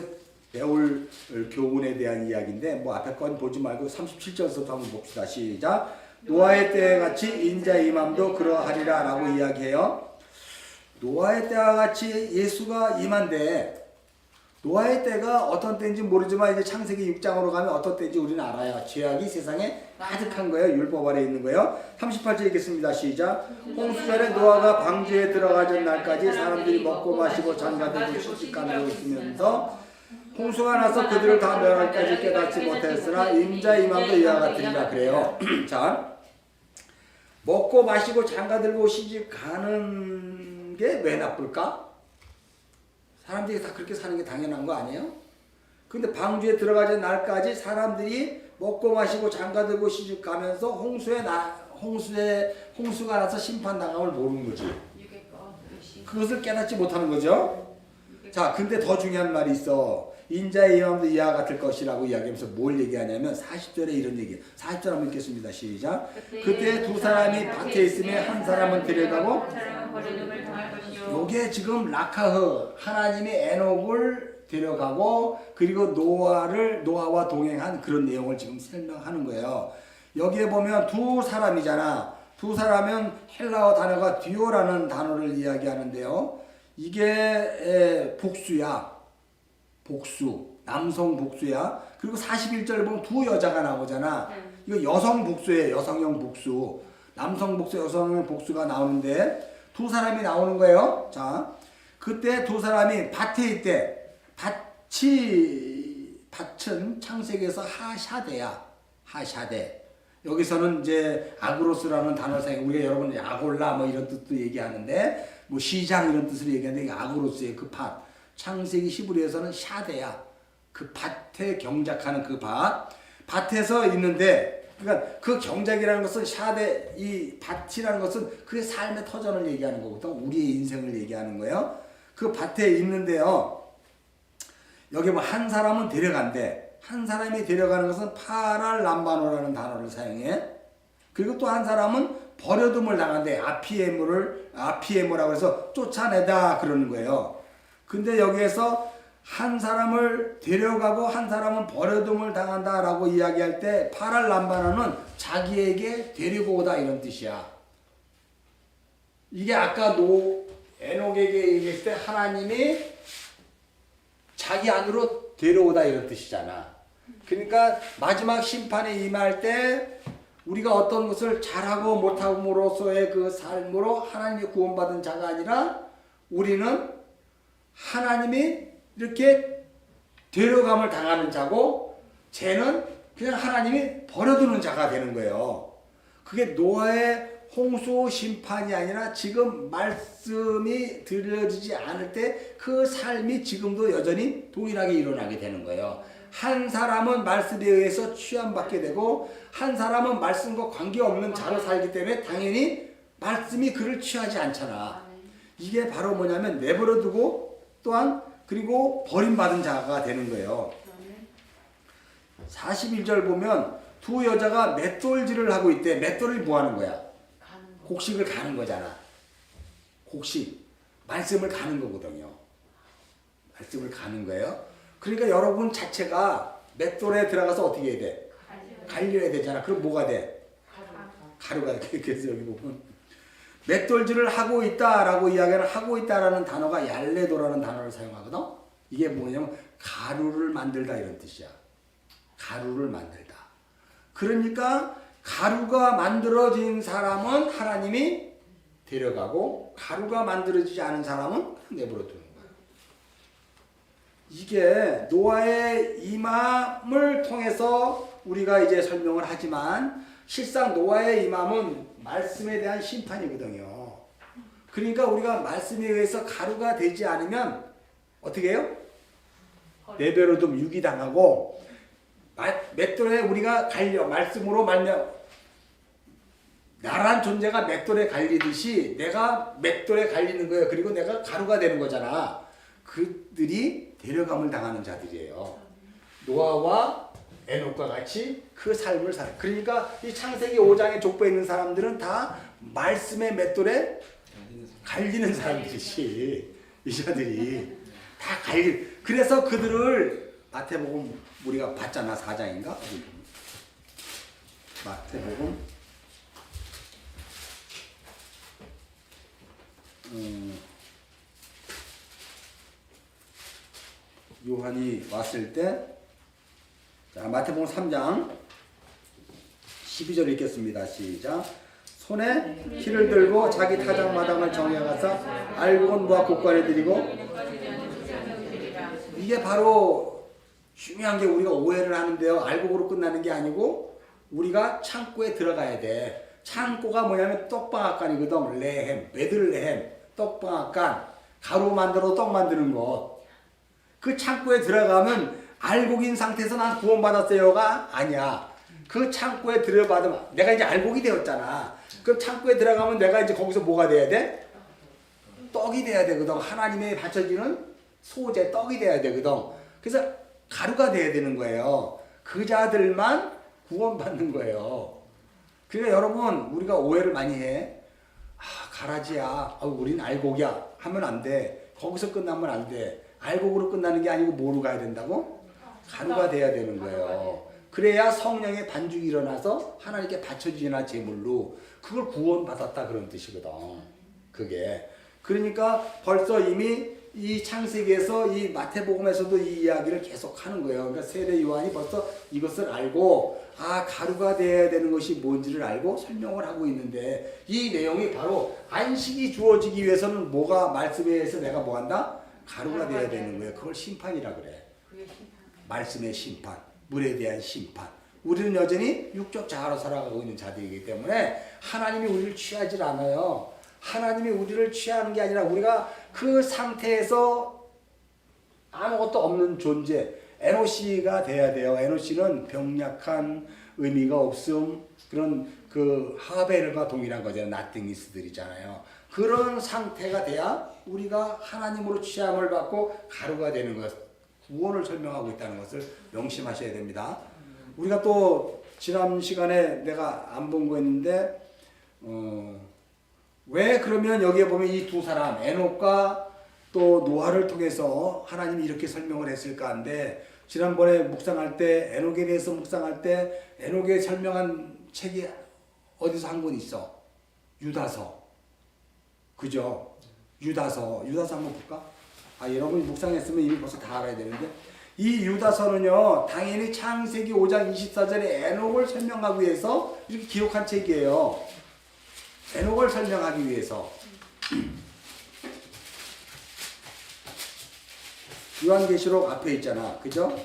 배울 교훈에 대한 이야기인데 뭐 앞에 건 보지 말고 37절부터 한번 봅시다. 시작. 노아의 때에 같이 인자의 임함도 그러하리라 라고 이야기해요. 노아의 때와 같이 예수가 임한데 노아의 때가 어떤 때인지 모르지만 이제 창세기 6장으로 가면 어떤 때인지 우리는 알아요. 죄악이 세상에 가득한 거예요. 율법 아래 있는 거예요. 38절 읽겠습니다. 시작. 홍수전에 노아가 방주에 들어가던 날까지 사람들이 먹고 마시고 장가들고 시집가고 있으면서 홍수가 나서 그들을 다 멸하기까지 깨닫지 못했으나 임자 임함도 이와 같으리라 그래요. 자, 먹고 마시고 장가들고 시집가는 게 왜 나쁠까? 사람들이 다 그렇게 사는 게 당연한 거 아니에요? 근데 방주에 들어가던 날까지 사람들이 먹고 마시고 장가들고 시집가면서 홍수가 나서 심판당함을 모르는 거지. 그것을 깨닫지 못하는 거죠. 자, 근데 더 중요한 말이 있어. 인자의 임함도 이와 같을 것이라고 이야기하면서 뭘 얘기하냐면 40절에 이런 얘기. 40절 한번 읽겠습니다. 시작. 그때 두 사람이 밭에 있으면 한 사람은 데려가고 요게 지금 라카흐 하나님이 에녹을 데려가고 그리고 노아와 동행한 그런 내용을 지금 설명하는 거예요. 여기에 보면 두 사람이잖아. 두 사람은 헬라어 단어가 듀오라는 단어를 이야기하는데요. 이게 복수야. 복수. 남성 복수야. 그리고 41절 보면 두 여자가 나오잖아. 이거 여성 복수예요. 여성형 복수. 남성 복수, 여성형 복수가 나오는데 두 사람이 나오는 거예요. 자, 그때 두 사람이 밭에 있대. 밭은 창세기에서 하샤대야. 하샤대. 여기서는 이제 아그로스라는 단어를 사용해. 우리가 여러분 아골라 뭐 이런 뜻도 얘기하는데 뭐 시장 이런 뜻으로 얘기하는데 아그로스의 그 밭. 창세기 히브리에서는 샤대야. 그 밭에 경작하는 그 밭. 밭에서 있는데 그러니까 그 경작이라는 것은 샤데 이 밭이라는 것은 그의 삶의 터전을 얘기하는 거거든. 우리의 인생을 얘기하는 거예요. 그 밭에 있는데요. 여기 뭐 한 사람은 데려간대. 한 사람이 데려가는 것은 파랄 람바노라는 단어를 사용해. 그리고 또 한 사람은 버려둠을 당한대. 아피에모라고 해서 쫓아내다 그러는 거예요. 근데 여기에서 한 사람을 데려가고 한 사람은 버려둠을 당한다라고 이야기할 때 파랄 람바노는 자기에게 데리고 오다 이런 뜻이야. 이게 아까 에녹에게 얘기했을 때 하나님이 자기 안으로 데려오다 이런 뜻이잖아. 그러니까 마지막 심판에 임할 때 우리가 어떤 것을 잘하고 못함으로써의 그 삶으로 하나님이 구원받은 자가 아니라 우리는 하나님이 이렇게 데려감을 당하는 자고 쟤는 그냥 하나님이 버려두는 자가 되는 거예요. 그게 노아의 홍수 심판이 아니라 지금 말씀이 들려지지 않을 때 그 삶이 지금도 여전히 동일하게 일어나게 되는 거예요. 한 사람은 말씀에 의해서 취함받게 되고 한 사람은 말씀과 관계없는 자로 살기 때문에 당연히 말씀이 그를 취하지 않잖아. 이게 바로 뭐냐면 내버려두고 또한 그리고 버림받은 자가 되는 거예요. 41절 보면 두 여자가 맷돌질을 하고 있대. 맷돌이 뭐 하는 거야? 곡식을 가는 거잖아. 곡식. 말씀을 가는 거거든요. 말씀을 가는 거예요. 그러니까 여러분 자체가 맷돌에 들어가서 어떻게 해야 돼? 갈려야 되잖아. 그럼 뭐가 돼? 가루가 돼. 그래서 여기 보면 맷돌질을 하고 있다라고 이야기를 하고 있다라는 단어가 얄레도라는 단어를 사용하거든. 이게 뭐냐면 가루를 만들다 이런 뜻이야. 가루를 만들다. 그러니까 가루가 만들어진 사람은 하나님이 데려가고 가루가 만들어지지 않은 사람은 내버려 두는 거야. 이게 노아의 임함을 통해서 우리가 이제 설명을 하지만 실상 노아의 임함은 말씀에 대한 심판이거든요. 그러니까 우리가 말씀에 의해서 가루가 되지 않으면 어떻게 해요? 네 배로 좀 유기당하고 맷돌에 우리가 갈려 말씀으로 말며 나란 존재가 맷돌에 갈리듯이 내가 맷돌에 갈리는 거예요. 그리고 내가 가루가 되는 거잖아. 그들이 데려감을 당하는 자들이에요. 노아와 에녹과 같이 그 삶을 살아. 그러니까 이 창세기 5장의 족보에 있는 사람들은 다 말씀의 맷돌에 갈리는 사람들이지. 이 자들이 다 그래서 그들을 마태복음 우리가 봤잖아. 4장인가? 마태복음 요한이 왔을 때, 자, 마태복음 3장 12절 읽겠습니다. 시작. 손에 키를 들고 자기 타작마당을 정해가서 알곤 무화 곡간에 들이고, 이게 바로 중요한 게 우리가 오해를 하는데요. 알곡으로 끝나는 게 아니고 우리가 창고에 들어가야 돼. 창고가 뭐냐면 떡방앗간이거든. 레헴, 베들레헴, 떡방앗간, 가루 만들어 떡 만드는 것. 그 창고에 들어가면 알곡인 상태에서 난 구원받았어요가 아니야. 그 창고에 들어가면 내가 이제 알곡이 되었잖아. 그 창고에 들어가면 내가 이제 거기서 뭐가 돼야 돼? 떡이 돼야 되거든. 하나님의 바쳐지는 소재, 떡이 돼야 되거든. 그래서 가루가 돼야 되는 거예요. 그 자들만 구원받는 거예요. 그러니까 여러분, 우리가 오해를 많이 해. 가라지야. 우린 알곡이야. 하면 안 돼. 거기서 끝나면 안 돼. 알곡으로 끝나는 게 아니고 뭐로 가야 된다고? 가루가 돼야 되는 거예요. 그래야 성령의 반죽이 일어나서 하나님께 바쳐지나 제물로 그걸 구원받았다 그런 뜻이거든. 그게. 그러니까 벌써 이미 이 창세기에서 이 마태복음에서도 이 이야기를 계속 하는 거예요. 그러니까 세례 요한이 벌써 이것을 알고 가루가 돼야 되는 것이 뭔지를 알고 설명을 하고 있는데 이 내용이 바로 안식이 주어지기 위해서는 뭐가 말씀에 의해서 내가 뭐 한다? 가루가 돼야 되는 거예요. 그걸 심판이라 그래. 말씀의 심판, 물에 대한 심판. 우리는 여전히 육적 자아로 살아가고 있는 자들이기 때문에 하나님이 우리를 취하지 않아요. 하나님이 우리를 취하는 게 아니라 우리가 그 상태에서 아무것도 없는 존재, 에노시가 돼야 돼요. 에노시는 병약한, 의미가 없음, 그런 그 하벨과 동일한 거잖아요. 나띵니스들이잖아요. 그런 상태가 돼야 우리가 하나님으로 취함을 받고 가루가 되는 것, 구원을 설명하고 있다는 것을 명심하셔야 됩니다. 우리가 또 지난 시간에 내가 안 본 거 있는데 왜 그러면 여기에 보면 이 두 사람 에녹과 또 노아를 통해서 하나님이 이렇게 설명을 했을까 한데 지난번에 묵상할 때 에녹에 대해서 묵상할 때 에녹에 설명한 책이 어디서 한 권 있어? 유다서. 그죠? 유다서 한번 볼까? 여러분이 묵상했으면 이미 벌써 다 알아야 되는데 이 유다서는요 당연히 창세기 5장 24절에 에녹을 설명하기 위해서 이렇게 기록한 책이에요. 에녹을 설명하기 위해서. 요한계시록 앞에 있잖아. 그죠?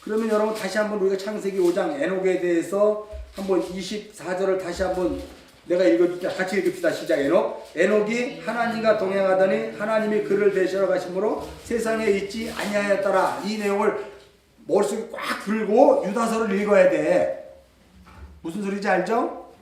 그러면 여러분 다시 한번 우리가 창세기 5장 에녹에 대해서 한번 24절을 다시 한번 내가 같이 읽읍시다. 시작. 에녹이 하나님과 동행하더니 하나님이 그를 대시러 가심으로 세상에 있지 아니하였더라. 이 내용을 머릿속에 꽉 들고 유다서를 읽어야 돼. 무슨 소리인지 알죠?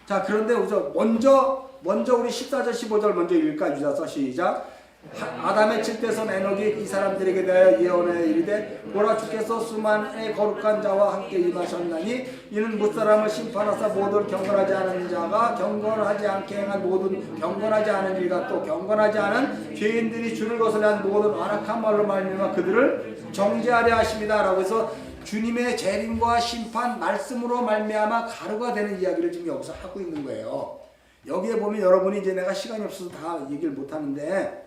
자, 그런데 먼저 우리 14절 15절 먼저 읽을까? 유다서 시작. 아담의 칠대선 에녹이 이 사람들에게 대하여 예언하여 이르되 보라 주께서 수만의 거룩한 자와 함께 임하셨나니 이는 무사람을 심판하사 모든 경건하지 않은 자가 경건하지 않게 행한 모든 경건하지 않은 일과 또 경건하지 않은 죄인들이 주를 거스려한 모든 완악한 말로 말미암아 그들을 정죄하려 하십니다. 라고 해서 주님의 재림과 심판 말씀으로 말미암아 가루가 되는 이야기를 지금 여기서 하고 있는 거예요. 여기에 보면 여러분이 이제 내가 시간이 없어서 다 얘기를 못 하는데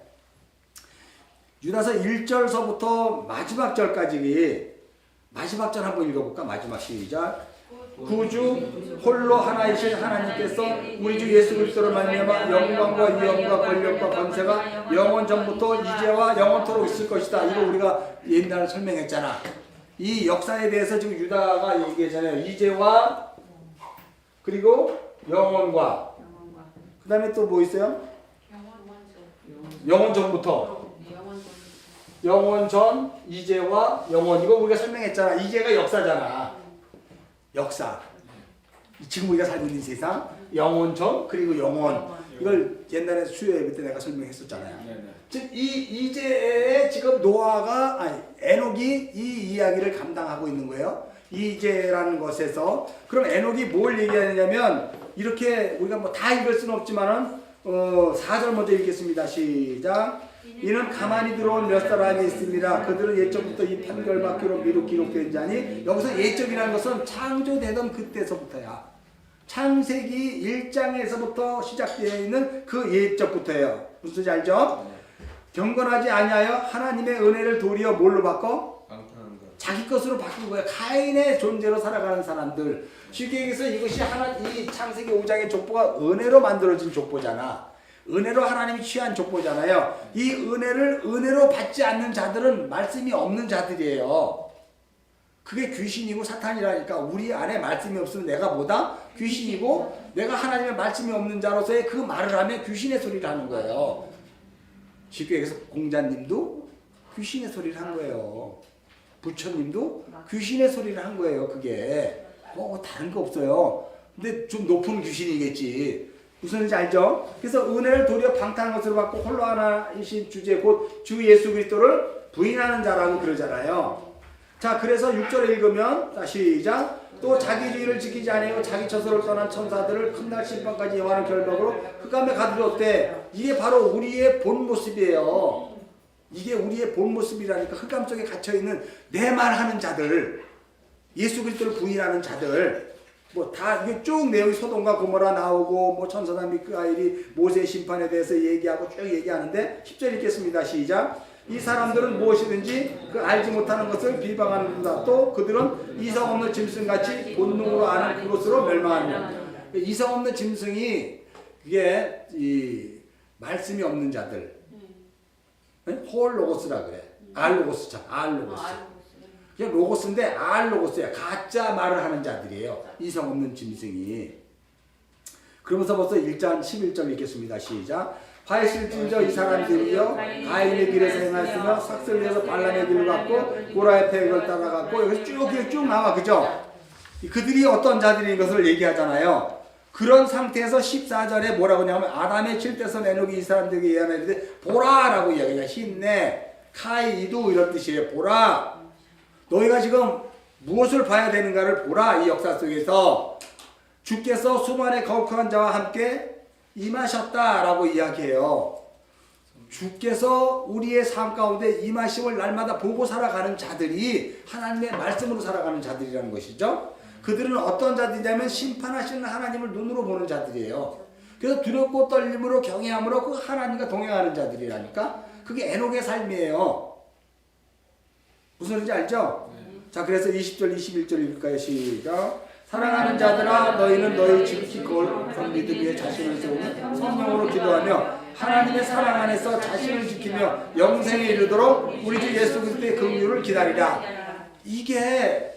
유다서 1절서부터 마지막 절까지 마지막 절 한번 읽어볼까? 마지막 시작. 구주 홀로 하나이신 하나님께서 우리 주 예수 그리스도로 말미암아 영광과 위엄과 권력과 권세가 영원 전부터 이제와 영원토록 있을 것이다. 이거 우리가 옛날에 설명했잖아. 이 역사에 대해서 지금 유다가 얘기하잖아요. 이제와 그리고 영원과 그 다음에 또 뭐 있어요? 영원 전부터 영원 전 이제와 영원 이거 우리가 설명했잖아. 이제가 역사잖아. 역사. 지금 우리가 살고 있는 세상 영원 전 그리고 영원 이걸 옛날에 수요 예배 때 내가 설명했었잖아요. 즉 이 이제에 지금 노아가 에녹이 이 이야기를 감당하고 있는 거예요. 이제라는 것에서 그럼 에녹이 뭘 얘기하느냐면 이렇게 우리가 뭐 다 읽을 수는 없지만은 4절 먼저 읽겠습니다. 시작. 이는 가만히 들어온 몇 사람이 있습니다. 그들은 예적부터 이 판결받기로 미루 기록된 자니 여기서 예적이라는 것은 창조되던 그때서부터야. 창세기 1장에서부터 시작되어 있는 그 예적부터예요. 무슨 소리인지 알죠? 경건하지 아니하여 하나님의 은혜를 도리어 뭘로 바꿔? 자기 것으로 바꾼 거예요. 가인의 존재로 살아가는 사람들. 쉽게 얘기해서 이것이 이 창세기 5장의 족보가 은혜로 만들어진 족보잖아. 은혜로 하나님이 취한 족보잖아요. 이 은혜를 은혜로 받지 않는 자들은 말씀이 없는 자들이에요. 그게 귀신이고 사탄이라니까. 우리 안에 말씀이 없으면 내가 뭐다? 귀신이고 내가 하나님의 말씀이 없는 자로서의 그 말을 하면 귀신의 소리를 하는 거예요. 쉽게 얘기해서 공자님도 귀신의 소리를 한 거예요. 부처님도 귀신의 소리를 한 거예요. 그게 다른 거 없어요. 근데 좀 높은 귀신이겠지. 무슨 말인지 알죠? 그래서 은혜를 도리어 방탕한 것으로 받고 홀로 하나이신 주제 곧 주 예수 그리스도를 부인하는 자라고 그러잖아요. 자, 그래서 6절에 읽으면 다시 시작. 또 자기 주의를 지키지 아니하고 자기 처소를 떠난 천사들을 큰날 심판까지 영하는 결박으로 흑암에 가두었대. 이게 바로 우리의 본 모습이에요. 이게 우리의 본 모습이라니까. 흑암 속에 갇혀있는 내 말하는 자들, 예수 그리스도를 부인하는 자들, 뭐 다 이게 쭉 내용이 소돔과 고모라 나오고 뭐 천사나 미카엘이 모세 심판에 대해서 얘기하고 쭉 얘기하는데 10절 읽겠습니다. 시작. 이 사람들은 무엇이든지 그 알지 못하는 것을 비방하는다. 또 그들은 이성 없는 짐승같이 본능으로 아는 그것으로 멸망하느냐. 이성 없는 짐승이 그게 이 말씀이 없는 자들. 홀로고스라 그래. 알로고스 참. 알로고스. 그냥 로고스인데 알로고스야. 가짜 말을 하는 자들이에요. 이성 없는 짐승이. 그러면서 벌써 1장 11절 읽겠습니다. 시작. 화해실진저 이 사람들이여 가인의 길에서 행하였으며 삭슬 위에서 발람의 길을 받고 고라의 폐역을 따라갔고 여기서 쭉 나와. 그죠? 그들이 어떤 자들인 것을 얘기하잖아요. 그런 상태에서 14절에 뭐라고 하냐면 아담의 칠대서 에녹이 이 사람들에게 예언하는데 보라라고 이야기해요. 힘내 카이도 이런 뜻이에요. 보라. 너희가 지금 무엇을 봐야 되는가를 보라. 이 역사 속에서 주께서 수많은 거룩한 자와 함께 임하셨다라고 이야기해요. 주께서 우리의 삶 가운데 임하심을 날마다 보고 살아가는 자들이 하나님의 말씀으로 살아가는 자들이라는 것이죠. 그들은 어떤 자들이냐면 심판하시는 하나님을 눈으로 보는 자들이에요. 그래서 두렵고 떨림으로 경외함으로 그 하나님과 동행하는 자들이라니까. 그게 에녹의 삶이에요. 무슨 소리인지 알죠? 자, 그래서 20절 21절 읽을까요? 시작. 사랑하는 자들아 너희는 너희 지극히 거룩한 믿음 위에 자신을 세우며 성령으로 기도하며 하나님의 사랑 안에서 자신을 지키며 영생에 이르도록 우리 주 예수 그리스도의 긍휼을 기다리라. 이게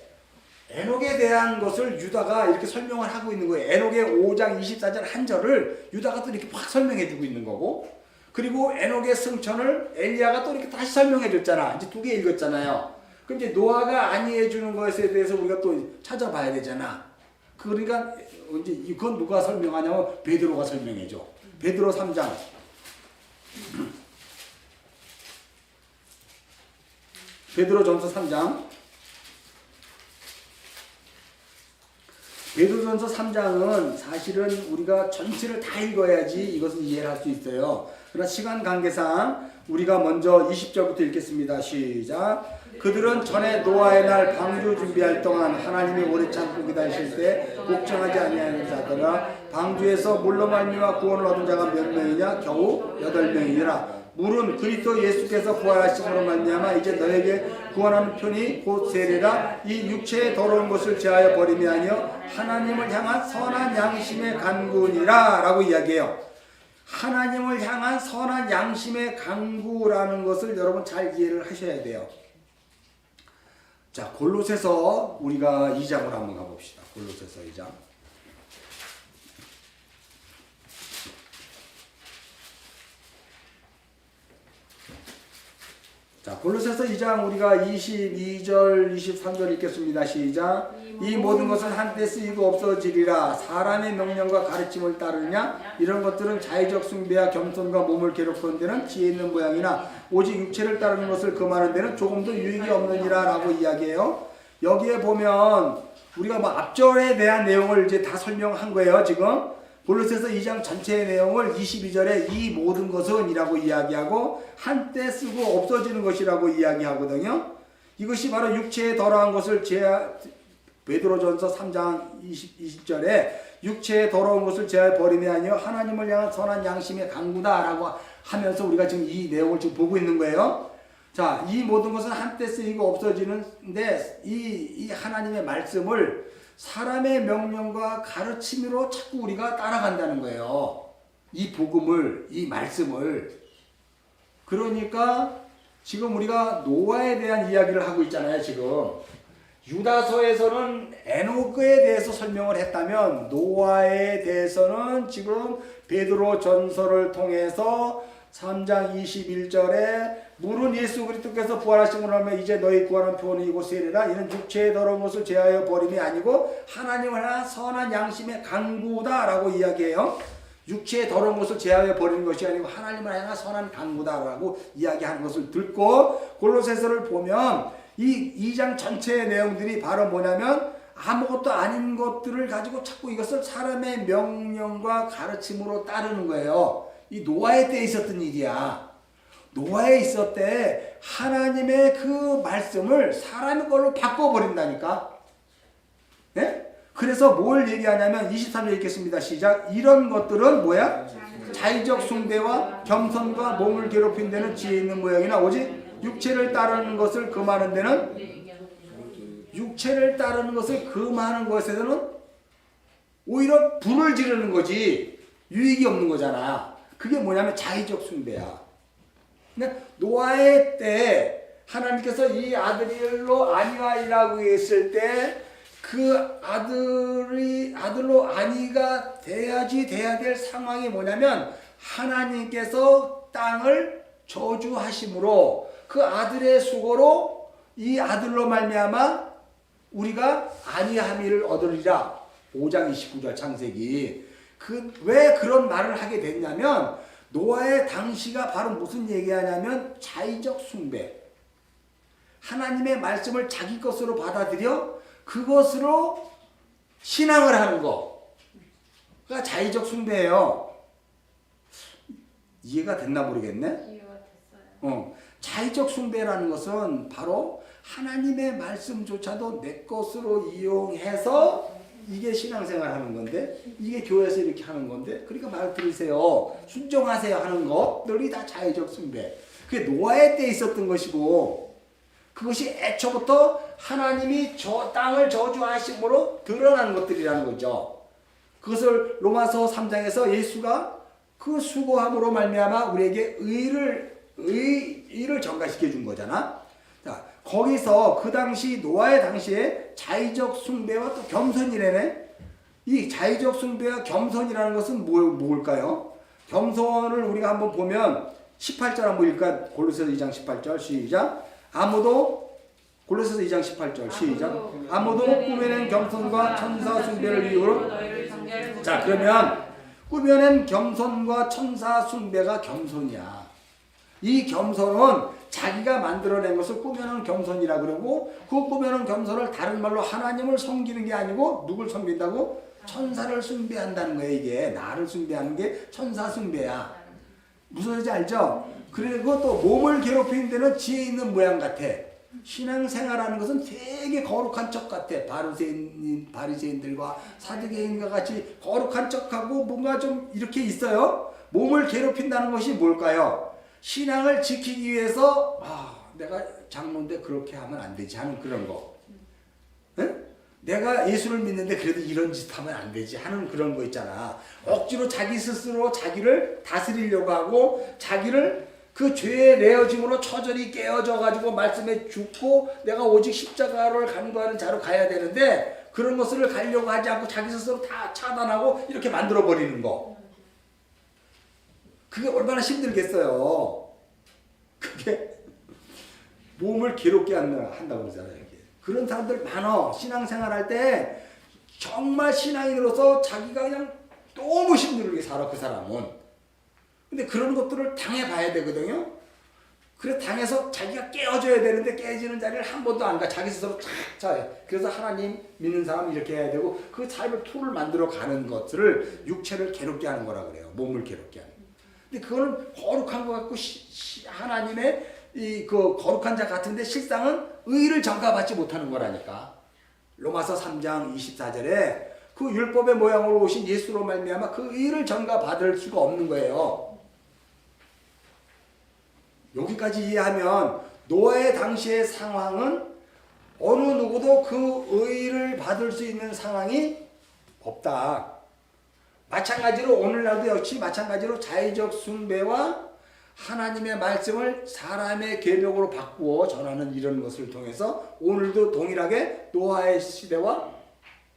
에녹에 대한 것을 유다가 이렇게 설명을 하고 있는 거예요. 에녹의 5장 24절 한 절을 유다가 또 이렇게 확 설명해 주고 있는 거고, 그리고 에녹의 승천을 엘리야가 또 이렇게 다시 설명해 줬잖아. 이제 2개 읽었잖아요. 그럼 이제 노아가 안위해 주는 것에 대해서 우리가 또 찾아봐야 되잖아. 그러니까 이제 이건 누가 설명하냐면 베드로가 설명해 줘. 베드로 3장. 베드로전서 3장. 베드로전서 3장은 사실은 우리가 전체를 다 읽어야지 이것을 이해를 할 수 있어요. 그러나 시간 관계상 우리가 먼저 20절부터 읽겠습니다. 시작. 그들은 전에 노아의 날 방주 준비할 동안 하나님이 오래 참고 기다리실 때 복종하지 아니하는 자들아 방주에서 물로 말미암아 구원을 얻은 자가 몇 명이냐? 겨우 8명이니라. 물은 그리스도 예수께서 부활하심으로 말미암아 이제 너에게 구원하는 편이 곧 세례라. 이 육체의 더러운 것을 제하여 버림이 아니요 하나님을 향한 선한 양심의 간구니라 라고 이야기해요. 하나님을 향한 선한 양심의 간구라는 것을 여러분 잘 이해를 하셔야 돼요. 자, 골로새서 우리가 2장으로 한번 가봅시다. 골로새서 2장. 자, 골로새서 2장 우리가 22절, 23절 읽겠습니다. 시작. 이 모든 것은 한때 쓰이고 없어지리라. 사람의 명령과 가르침을 따르냐? 이런 것들은 자의적 숭배와 겸손과 몸을 괴롭히는 데는 지혜 있는 모양이나 오직 육체를 따르는 것을 금하는 데는 조금도 유익이 없느니라 라고 이야기해요. 여기에 보면 우리가 뭐 앞절에 대한 내용을 이제 다 설명한 거예요. 지금 골로새서 2장 전체의 내용을 22절에 이 모든 것은 이라고 이야기하고 한때 쓰고 없어지는 것이라고 이야기하거든요. 이것이 바로 육체의 더러운 것을 베드로전서 3장 20절에 육체의 더러운 것을 제하여 버림이 아니요 하나님을 향한 선한 양심의 간구다라고 하면서 우리가 지금 이 내용을 지금 보고 있는 거예요. 자, 이 모든 것은 한때 쓰이고 없어지는데 이 하나님의 말씀을 사람의 명령과 가르침으로 자꾸 우리가 따라간다는 거예요. 이 복음을, 이 말씀을. 그러니까 지금 우리가 노아에 대한 이야기를 하고 있잖아요. 지금 유다서에서는 에녹에 대해서 설명을 했다면 노아에 대해서는 지금 베드로 전서를 통해서 3장 21절에 물은 예수 그리스도께서 부활하심으로 하면 이제 너희 구원한 표원이고 세례라. 이는 육체의 더러운 것을 제하여 버림이 아니고 하나님을 향한 선한 양심의 간구다라고 이야기해요. 육체의 더러운 것을 제하여 버리는 것이 아니고 하나님을 향한 선한 간구다라고 이야기하는 것을 듣고 골로새서를 보면 이 2장 전체의 내용들이 바로 뭐냐면 아무것도 아닌 것들을 가지고 자꾸 이것을 사람의 명령과 가르침으로 따르는 거예요. 이 노아의 때에 있었던 일이야. 노아에 있을 때 하나님의 그 말씀을 사람의 걸로 바꿔버린다니까. 네? 그래서 뭘 얘기하냐면 23절 읽겠습니다. 시작. 이런 것들은 뭐야? 자의적 숭배와 겸손과 몸을 괴롭힌 데는 지혜 있는 모양이나 오직 육체를 따르는 것을 금하는 데는 것에서는 오히려 불을 지르는 거지 유익이 없는 거잖아. 그게 뭐냐면 자의적 숭배야. 노아의 때 하나님께서 이 아들로 아니가 일하고 있을 때 그 아들로 아니가 돼야 될 상황이 뭐냐면 하나님께서 땅을 저주하심으로 그 아들의 수고로 이 아들로 말미암아 우리가 아니함이를 얻으리라. 5장 29절 창세기. 왜 그런 말을 하게 됐냐면 노아의 당시가 바로 무슨 얘기하냐면 자의적 숭배. 하나님의 말씀을 자기 것으로 받아들여 그것으로 신앙을 하는 거가 자의적 숭배예요. 이해가 됐나 모르겠네. 이해가 됐어요. 자의적 숭배라는 것은 바로 하나님의 말씀조차도 내 것으로 이용해서 이게 신앙생활 하는 건데 이게 교회에서 이렇게 하는 건데 그러니까 말 들으세요. 순종하세요 하는 것들이 다 자의적 숭배. 그게 노아의 때 있었던 것이고 그것이 애초부터 하나님이 저 땅을 저주하심으로 드러난 것들이라는 거죠. 그것을 로마서 3장에서 예수가 그 수고함으로 말미암아 우리에게 의를 전가시켜 준 거잖아. 자, 거기서 그 당시 노아의 당시에 자의적 숭배와 또 겸손이래네. 이 자의적 숭배와 겸손이라는 것은 뭘까요? 겸손을 우리가 한번 보면 18절 한번 읽을까? 골로새서 2장 18절 시작. 골로새서 2장 18절 시작. 아무도 꾸며낸 겸손과 천사 숭배를 이유로. 자, 그러면 꾸며낸 겸손과 천사 숭배가 겸손이야. 이 겸손은 자기가 만들어낸 것을 꾸며놓은 겸손이라 그러고 그 꾸며놓은 겸손을 다른 말로 하나님을 섬기는 게 아니고 누굴 섬긴다고? 천사를 숭배한다는 거예요. 이게 나를 숭배하는 게 천사 숭배야. 무슨 소리인지 알죠? 그리고 또 몸을 괴롭히는 데는 지혜 있는 모양 같아. 신앙생활하는 것은 되게 거룩한 척 같아. 바리새인들과 사두개인과 같이 거룩한 척하고 뭔가 좀 이렇게 있어요. 몸을 괴롭힌다는 것이 뭘까요? 신앙을 지키기 위해서 내가 장로인데 그렇게 하면 안 되지 하는 그런 거. 응? 내가 예수를 믿는데 그래도 이런 짓 하면 안 되지 하는 그런 거 있잖아. 억지로 자기 스스로 자기를 다스리려고 하고 자기를 그 죄의 내어짐으로 처절히 깨어져 가지고 말씀에 죽고 내가 오직 십자가를 간구하는 자로 가야 되는데 그런 것을 가려고 하지 않고 자기 스스로 다 차단하고 이렇게 만들어 버리는 거. 그게 얼마나 힘들겠어요. 그게 몸을 괴롭게 한다고 그러잖아요. 이게. 그런 사람들 많아. 신앙생활 할 때 정말 신앙인으로서 자기가 그냥 너무 힘들게 살아 그 사람은. 근데 그런 것들을 당해봐야 되거든요. 그래 당해서 자기가 깨어져야 되는데 깨지는 자리를 한 번도 안 가. 자기 스스로 탁 차요. 그래서 하나님 믿는 사람 이렇게 해야 되고 그 삶을 툴을 만들어 가는 것들을 육체를 괴롭게 하는 거라 그래요. 몸을 괴롭게 하는. 근데 그거는 거룩한 것 같고 하나님의 그 거룩한 자 같은데 실상은 의를 전가받지 못하는 거라니까. 로마서 3장 24절에 그 율법의 모양으로 오신 예수로 말미암아 그 의를 전가받을 수가 없는 거예요. 여기까지 이해하면 노아의 당시의 상황은 어느 누구도 그 의를 받을 수 있는 상황이 없다. 마찬가지로 오늘날도 역시 마찬가지로 자의적 숭배와 하나님의 말씀을 사람의 계명으로 바꾸어 전하는 이런 것을 통해서 오늘도 동일하게 노아의 시대와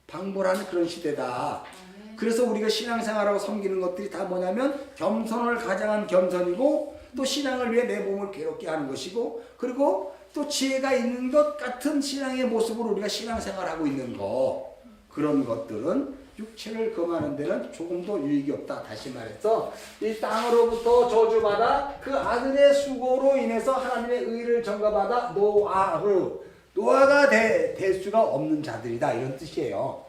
방불하는 그런 시대다. 그래서 우리가 신앙생활하고 섬기는 것들이 다 뭐냐면 겸손을 가장한 겸손이고 또 신앙을 위해 내 몸을 괴롭게 하는 것이고 그리고 또 지혜가 있는 것 같은 신앙의 모습으로 우리가 신앙생활하고 있는 거 그런 것들은 육체를 금하는 데는 조금도 유익이 없다. 다시 말해서 이 땅으로부터 저주받아 그 아들의 수고로 인해서 하나님의 의를 전가받아 노아가 될 수가 없는 자들이다. 이런 뜻이에요.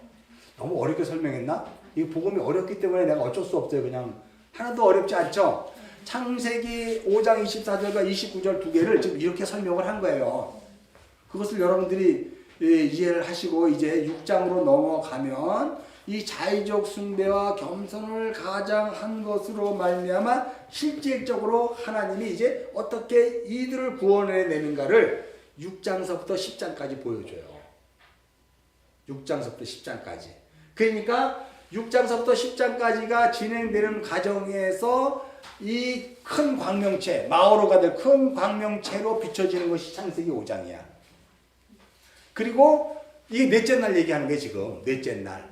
너무 어렵게 설명했나? 이 복음이 어렵기 때문에 내가 어쩔 수 없어요. 그냥 하나도 어렵지 않죠? 창세기 5장 24절과 29절 두 개를 지금 이렇게 설명을 한 거예요. 그것을 여러분들이 이해를 하시고 이제 6장으로 넘어가면 이 자의적 숭배와 겸손을 가장한 것으로 말미암아 실질적으로 하나님이 이제 어떻게 이들을 구원해내는가를 6장서부터 10장까지 보여줘요. 6장서부터 10장까지. 그러니까 6장서부터 10장까지가 진행되는 과정에서 이 큰 광명체, 마오로가 될 큰 광명체로 비춰지는 것이 창세기 5장이야. 그리고 이게 넷째 날 얘기하는 거예요, 지금. 넷째 날.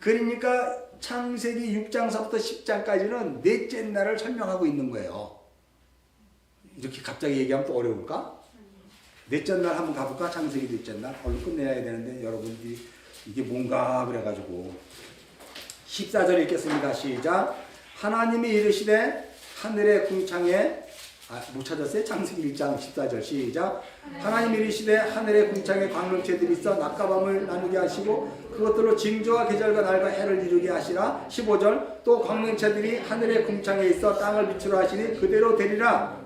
그러니까 창세기 6장서부터 10장까지는 넷째 날을 설명하고 있는 거예요. 이렇게 갑자기 얘기하면 또 어려울까? 넷째 날 한번 가볼까? 창세기 넷째 날. 얼른 끝내야 되는데 여러분들이 이게 뭔가 그래가지고 14절 읽겠습니다. 시작. 하나님이 이르시되 하늘의 궁창에 못 찾았어요? 창세기 1장 14절 시작. 하나님이 이르시되 하늘의 궁창에 광명체들이 있어 낮과 밤을 나누게 하시고 그것들로 징조와 계절과 날과 해를 이루게 하시라. 15절 또 광명체들이 하늘의 궁창에 있어 땅을 비추라 하시니 그대로 되리라.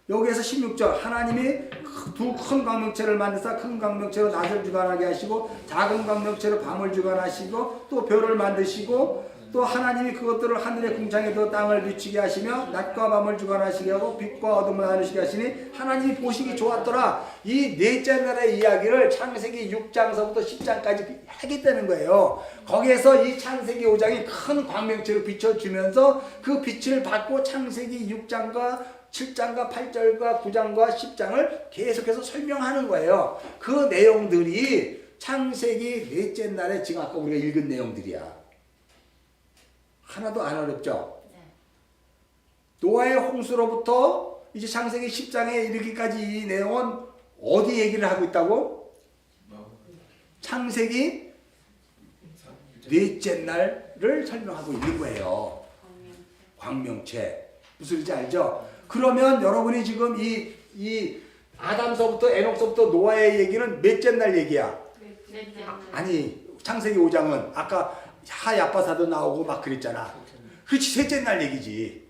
여기에서 16절 하나님이 두 큰 광명체를 만드사 큰 광명체로 낮을 주관하게 하시고 작은 광명체로 밤을 주관하시고 또 별을 만드시고 또 하나님이 그것들을 하늘의 궁창에도 땅을 비추게 하시며 낮과 밤을 주관하시게 하고 빛과 어둠을 나누시게 하시니 하나님이 보시기 좋았더라. 이 넷째 날의 이야기를 창세기 6장서부터 10장까지 하겠다는 거예요. 거기에서 이 창세기 5장이 큰 광명체로 비춰주면서 그 빛을 받고 창세기 6장과 7장과 8절과 9장과 10장을 계속해서 설명하는 거예요. 그 내용들이 창세기 넷째 날에 지금 아까 우리가 읽은 내용들이야. 하나도 안 어렵죠? 노아의 홍수로부터 이제 창세기 10장에 이르기까지 이 내용은 어디 얘기를 하고 있다고? 창세기 넷째 날을 설명하고 있는 거예요. 광명체. 무슨 소리인지 알죠? 그러면 여러분이 지금 이 아담서부터 에녹서부터 노아의 얘기는 몇째 날 얘기야? 아니 창세기 5장은 아까 하야빠사도 나오고 막 그랬잖아. 그렇지 셋째 날 얘기지.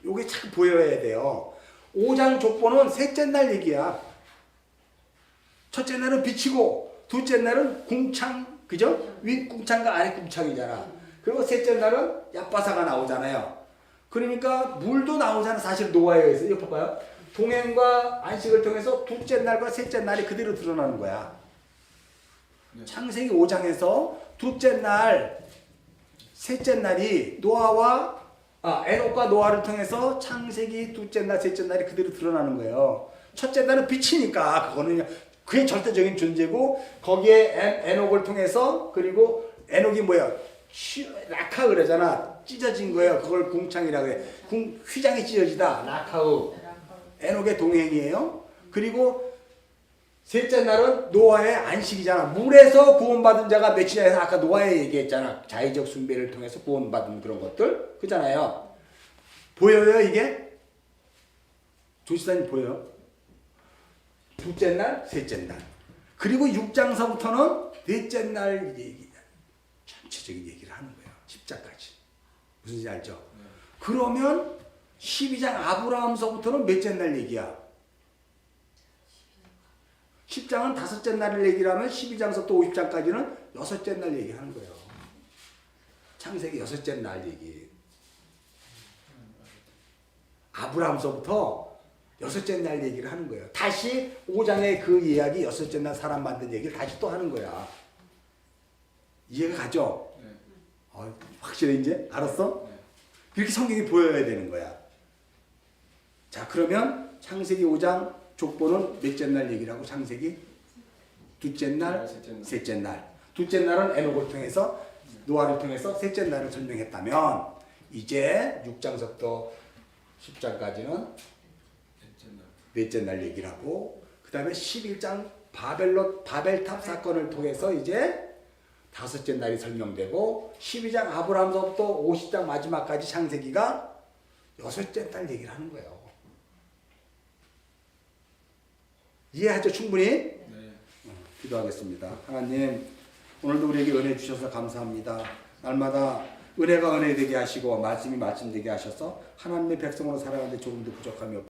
요게 참 보여야 돼요. 5장 족보는 셋째 날 얘기야. 첫째 날은 빛이고 둘째 날은 궁창, 그죠? 윗 궁창과 아래 궁창이잖아. 그리고 셋째 날은 야빠사가 나오잖아요. 그러니까 물도 나오잖아. 사실 노아에 의해서. 이거 봐봐요. 동행과 안식을 통해서 둘째 날과 셋째 날이 그대로 드러나는 거야. 네. 창세기 5장에서 둘째 날, 셋째 날이 노아와 에녹과 노아를 통해서 창세기 둘째 날, 셋째 날이 그대로 드러나는 거예요. 첫째 날은 빛이니까 그거는 그게 절대적인 존재고 거기에 에녹을 통해서 그리고 에녹이 뭐야? 라카 그러잖아. 찢어진 거예요. 그걸 궁창이라고 해. 휘장이 찢어지다. 라카우. 에녹의 동행이에요. 그리고 셋째 날은 노아의 안식이잖아. 물에서 구원받은 자가 몇이냐 해서 아까 노아에 얘기했잖아. 자의적 숭배를 통해서 구원받은 그런 것들. 그잖아요. 보여요 이게? 조시사님 보여요? 둘째 날, 셋째 날. 그리고 6장서부터는 넷째 날 얘기, 전체적인 얘기를 하는 거예요. 10장까지. 무슨지 알죠? 그러면 12장 아브라함서부터는 몇째 날 얘기야? 10장은 다섯째 날을 얘기를 하면 12장서부터 50장까지는 여섯째 날 얘기하는 거예요. 창세기 여섯째 날 얘기. 아브라함서부터 여섯째 날 얘기를 하는 거예요. 다시 5장의 그 이야기 여섯째 날 사람 만든 얘기를 다시 또 하는 거야. 이해가 가죠? 네. 확실해 이제? 알았어? 네. 이렇게 성경이 보여야 되는 거야. 자 그러면 창세기 5장 족보는 몇째 날 얘기를 하고 창세기 둘째 날, 셋째 날. 둘째 날은 에녹을 통해서 노아를 통해서 셋째 날을 설명했다면 이제 6장서부터 10장까지는 넷째 날 얘기를 하고 그 다음에 11장 바벨탑 사건을 통해서 이제 다섯째 날이 설명되고 12장 아브라함서부터 50장 마지막까지 창세기가 여섯째 날 얘기를 하는 거예요. 이해하죠? 충분히? 네. 기도하겠습니다. 하나님 오늘도 우리에게 은혜 주셔서 감사합니다. 날마다 은혜가 은혜 되게 하시고 말씀이 말씀 되게 하셔서 하나님의 백성으로 살아가는데 조금도 부족함이 없습니다.